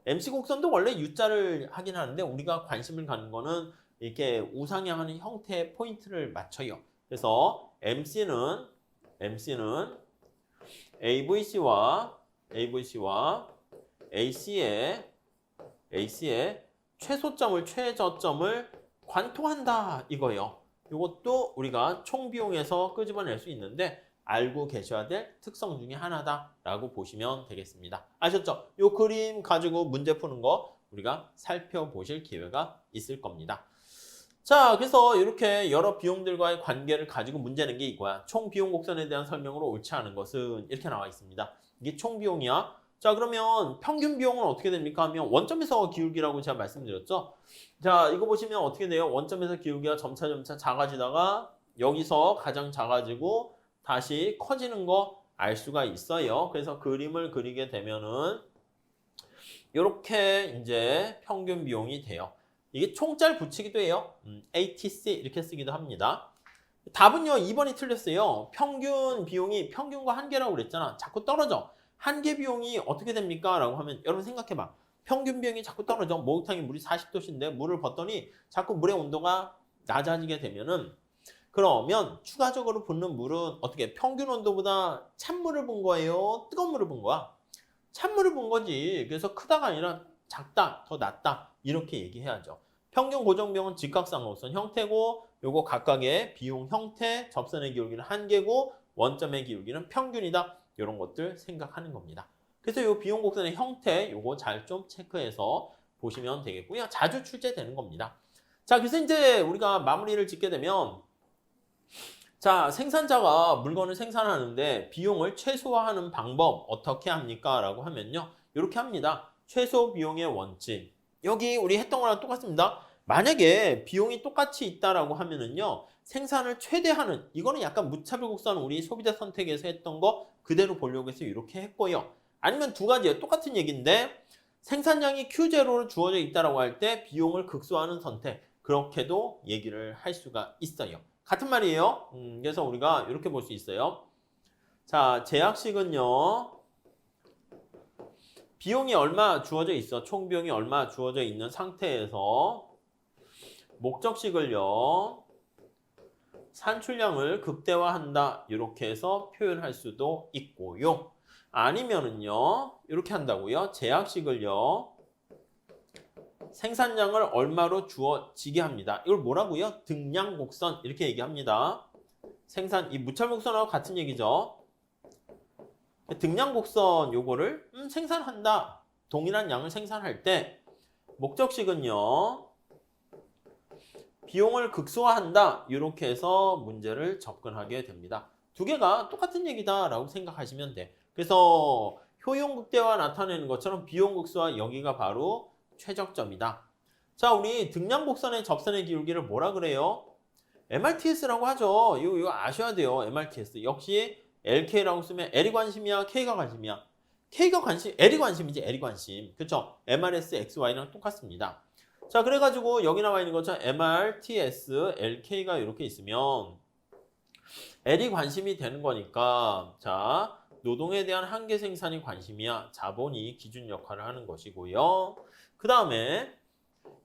Speaker 1: MC 곡선도 원래 U자를 하긴 하는데 우리가 관심을 갖는 거는 이렇게 우상향하는 형태의 포인트를 맞춰요. 그래서 MC는 AVC와 AC의 최저점을 관통한다 이거예요. 이것도 우리가 총 비용에서 끄집어낼 수 있는데 알고 계셔야 될 특성 중에 하나다라고 보시면 되겠습니다. 아셨죠? 이 그림 가지고 문제 푸는 거 우리가 살펴보실 기회가 있을 겁니다. 자, 그래서 이렇게 여러 비용들과의 관계를 가지고 문제 낸 게 이거야. 총 비용 곡선에 대한 설명으로 옳지 않은 것은 이렇게 나와 있습니다. 이게 총 비용이야. 자, 그러면 평균 비용은 어떻게 됩니까 하면 원점에서 기울기라고 제가 말씀드렸죠. 자, 이거 보시면 어떻게 돼요? 원점에서 기울기가 점차 작아지다가 여기서 가장 작아지고 다시 커지는 거 알 수가 있어요. 그래서 그림을 그리게 되면은 이렇게 이제 평균 비용이 돼요. 이게 총짤 붙이기도 해요. ATC 이렇게 쓰기도 합니다. 답은요 2번이 틀렸어요. 평균 비용이 평균과 한계라고 그랬잖아. 자꾸 떨어져. 한계 비용이 어떻게 됩니까? 라고 하면 여러분 생각해봐. 평균 비용이 자꾸 떨어져. 목욕탕에 물이 40도씨인데 물을 붓더니 자꾸 물의 온도가 낮아지게 되면은 그러면 추가적으로 붓는 물은 어떻게 평균 온도보다 찬물을 본 거예요? 뜨거운 물을 본 거야? 찬물을 본 거지. 그래서 크다가 아니라 작다, 더 낮다 이렇게 얘기해야죠. 평균 고정 비용은 직각삼각선 형태고 요거 각각의 비용 형태, 접선의 기울기는 한계고 원점의 기울기는 평균이다. 이런 것들 생각하는 겁니다. 그래서 요 비용 곡선의 형태 요거 잘 좀 체크해서 보시면 되겠고요. 자주 출제되는 겁니다. 자, 그래서 이제 우리가 마무리를 짓게 되면 자, 생산자가 물건을 생산하는데 비용을 최소화하는 방법 어떻게 합니까? 라고 하면요. 이렇게 합니다. 최소 비용의 원칙. 여기 우리 했던 거랑 똑같습니다. 만약에 비용이 똑같이 있다라고 하면은요. 생산을 최대화하는 이거는 약간 무차별 곡선 우리 소비자 선택에서 했던 거 그대로 보려고 해서 이렇게 했고요. 아니면 두 가지예요. 똑같은 얘기인데 생산량이 Q0로 주어져 있다라고 할 때 비용을 극소화하는 선택. 그렇게도 얘기를 할 수가 있어요. 같은 말이에요. 그래서 우리가 이렇게 볼 수 있어요. 자, 제약식은요. 비용이 얼마 주어져 있어. 총 비용이 얼마 주어져 있는 상태에서 목적식을요. 산출량을 극대화한다. 이렇게 해서 표현할 수도 있고요. 아니면은요. 이렇게 한다고요. 제약식을요. 생산량을 얼마로 주어지게 합니다. 이걸 뭐라고요? 등량곡선 이렇게 얘기합니다. 생산, 이 무찰곡선하고 같은 얘기죠. 등량곡선 요거를 생산한다. 동일한 양을 생산할 때 목적식은요. 비용을 극소화한다. 이렇게 해서 문제를 접근하게 됩니다. 두 개가 똑같은 얘기다라고 생각하시면 돼. 그래서 효용 극대화 나타내는 것처럼 비용 극소화 여기가 바로 최적점이다. 자, 우리 등량곡선의 접선의 기울기를 뭐라 그래요? MRTS라고 하죠. 이거 아셔야 돼요. MRTS. 역시 LK라고 쓰면 L이 관심이야, K가 관심이야. K가 관심, L이 관심이지, L이 관심. 그쵸? MRS, XY랑 똑같습니다. 자, 그래가지고 여기 나와 있는 것처럼 MRTS, LK가 이렇게 있으면 L이 관심이 되는 거니까 자, 노동에 대한 한계 생산이 관심이야. 자본이 기준 역할을 하는 것이고요. 그 다음에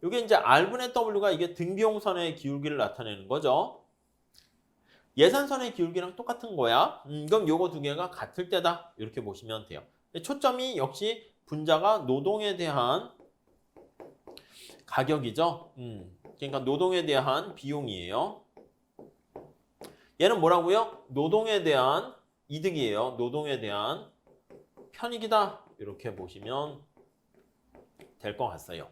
Speaker 1: 이게 이제 R분의 W가 이게 등비용선의 기울기를 나타내는 거죠. 예산선의 기울기랑 똑같은 거야. 그럼 요거 두 개가 같을 때다. 이렇게 보시면 돼요. 초점이 역시 분자가 노동에 대한 가격이죠. 그러니까 노동에 대한 비용이에요. 얘는 뭐라고요? 노동에 대한 이득이에요. 노동에 대한 편익이다. 이렇게 보시면 될 것 같아요.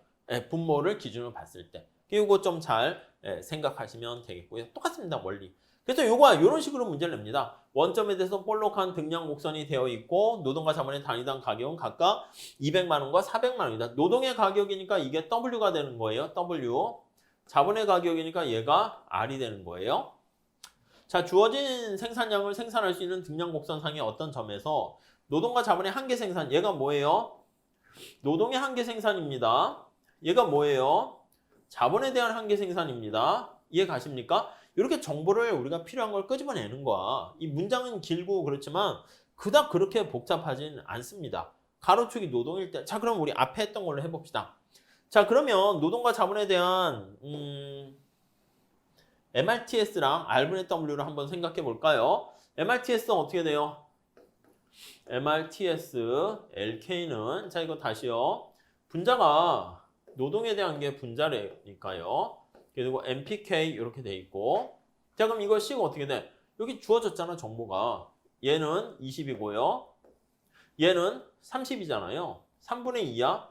Speaker 1: 분모를 기준으로 봤을 때. 이거 좀 잘 생각하시면 되겠고요. 똑같습니다. 원리. 그래서 요거 이런 식으로 문제를 냅니다. 원점에 대해서 볼록한 등량 곡선이 되어 있고 노동과 자본의 단위당 가격은 각각 200만 원과 400만 원이다. 노동의 가격이니까 이게 W가 되는 거예요. W. 자본의 가격이니까 얘가 R이 되는 거예요. 자, 주어진 생산량을 생산할 수 있는 등량 곡선상의 어떤 점에서 노동과 자본의 한계 생산, 얘가 뭐예요? 노동의 한계 생산입니다. 얘가 뭐예요? 자본에 대한 한계 생산입니다. 이해 가십니까? 이렇게 정보를 우리가 필요한 걸 끄집어내는 거야. 이 문장은 길고 그렇지만 그닥 그렇게 복잡하진 않습니다. 가로축이 노동일 때. 자, 그럼 우리 앞에 했던 걸로 해봅시다. 자, 그러면 노동과 자본에 대한 MRTS랑 R분의 W를 한번 생각해 볼까요? MRTS는 어떻게 돼요? MRTS, LK는 자 이거 다시요. 분자가 노동에 대한 게 분자래니까요. 그리고 MPK 이렇게 돼 있고 자 그럼 이거 C가 어떻게 돼? 여기 주어졌잖아 정보가. 얘는 20이고요. 얘는 30이잖아요. 3분의 2야.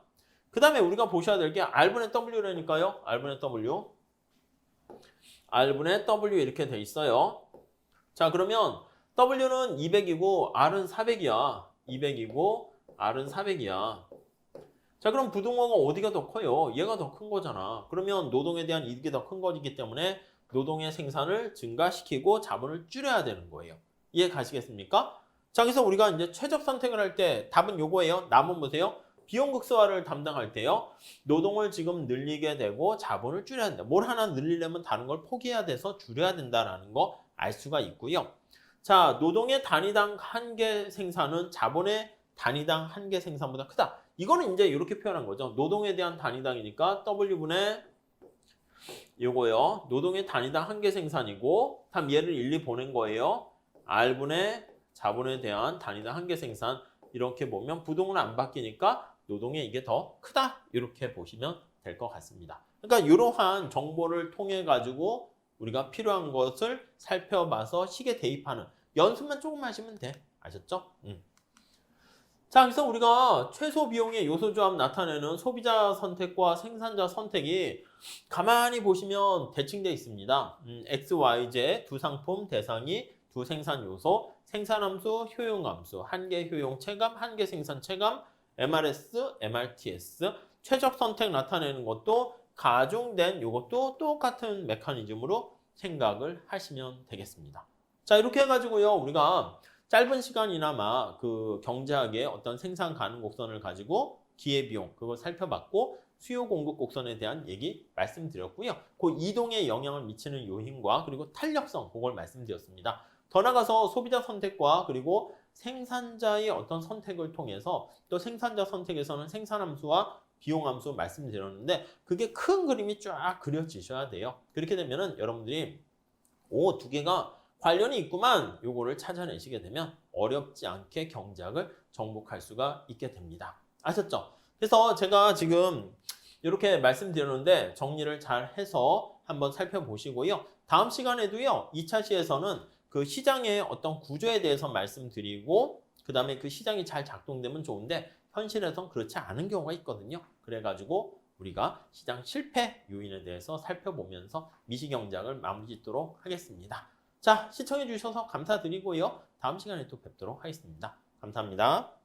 Speaker 1: 그 다음에 우리가 보셔야 될 게 R분의 W라니까요. R분의 W. R분의 W 이렇게 돼 있어요. 자 그러면 W는 200이고 R은 400이야. 200이고 R은 400이야. 자 그럼 부등호가 어디가 더 커요? 얘가 더 큰 거잖아. 그러면 노동에 대한 이득이 더 큰 거기 때문에 노동의 생산을 증가시키고 자본을 줄여야 되는 거예요. 이해 가시겠습니까? 자 그래서 우리가 이제 최적 선택을 할 때 답은 요거예요. 남은 보세요. 비용 극소화를 담당할 때요. 노동을 지금 늘리게 되고 자본을 줄여야 된다. 뭘 하나 늘리려면 다른 걸 포기해야 돼서 줄여야 된다라는 거 알 수가 있고요. 자, 노동의 단위당 한계 생산은 자본의 단위당 한계 생산보다 크다. 이거는 이제 이렇게 표현한 거죠. 노동에 대한 단위당이니까 W분의 요거요. 노동의 단위당 한계 생산이고 다음 얘를 일리 보낸 거예요. R분의 자본에 대한 단위당 한계 생산 이렇게 보면 부동은 안 바뀌니까 노동의 이게 더 크다. 이렇게 보시면 될 것 같습니다. 그러니까 이러한 정보를 통해 가지고 우리가 필요한 것을 살펴봐서 식에 대입하는 연습만 조금 하시면 돼. 아셨죠? 자, 그래서 우리가 최소 비용의 요소 조합 나타내는 소비자 선택과 생산자 선택이 가만히 보시면 대칭되어 있습니다. X, Y, Z 두 상품 대상이 두 생산 요소, 생산함수, 효용함수, 한계 효용 체감, 한계 생산 체감, MRS, MRTS, 최적 선택 나타내는 것도 가중된 이것도 똑같은 메커니즘으로 생각을 하시면 되겠습니다. 자, 이렇게 해가지고요, 우리가 짧은 시간이나마 그 경제학의 어떤 생산 가능 곡선을 가지고 기회비용 그걸 살펴봤고 수요 공급 곡선에 대한 얘기 말씀드렸고요. 그 이동에 영향을 미치는 요인과 그리고 탄력성 그걸 말씀드렸습니다. 더 나아가서 소비자 선택과 그리고 생산자의 어떤 선택을 통해서 또 생산자 선택에서는 생산함수와 비용함수 말씀드렸는데 그게 큰 그림이 쫙 그려지셔야 돼요. 그렇게 되면은 여러분들이 오, 두 개가 관련이 있구만. 요거를 찾아내시게 되면 어렵지 않게 경제학을 정복할 수가 있게 됩니다. 아셨죠? 그래서 제가 지금 이렇게 말씀드렸는데 정리를 잘 해서 한번 살펴보시고요. 다음 시간에도요. 2차 시에서는 그 시장의 어떤 구조에 대해서 말씀드리고 그 다음에 그 시장이 잘 작동되면 좋은데 현실에선 그렇지 않은 경우가 있거든요. 그래가지고 우리가 시장 실패 요인에 대해서 살펴보면서 미시경제학을 마무리 짓도록 하겠습니다. 자, 시청해 주셔서 감사드리고요. 다음 시간에 또 뵙도록 하겠습니다. 감사합니다.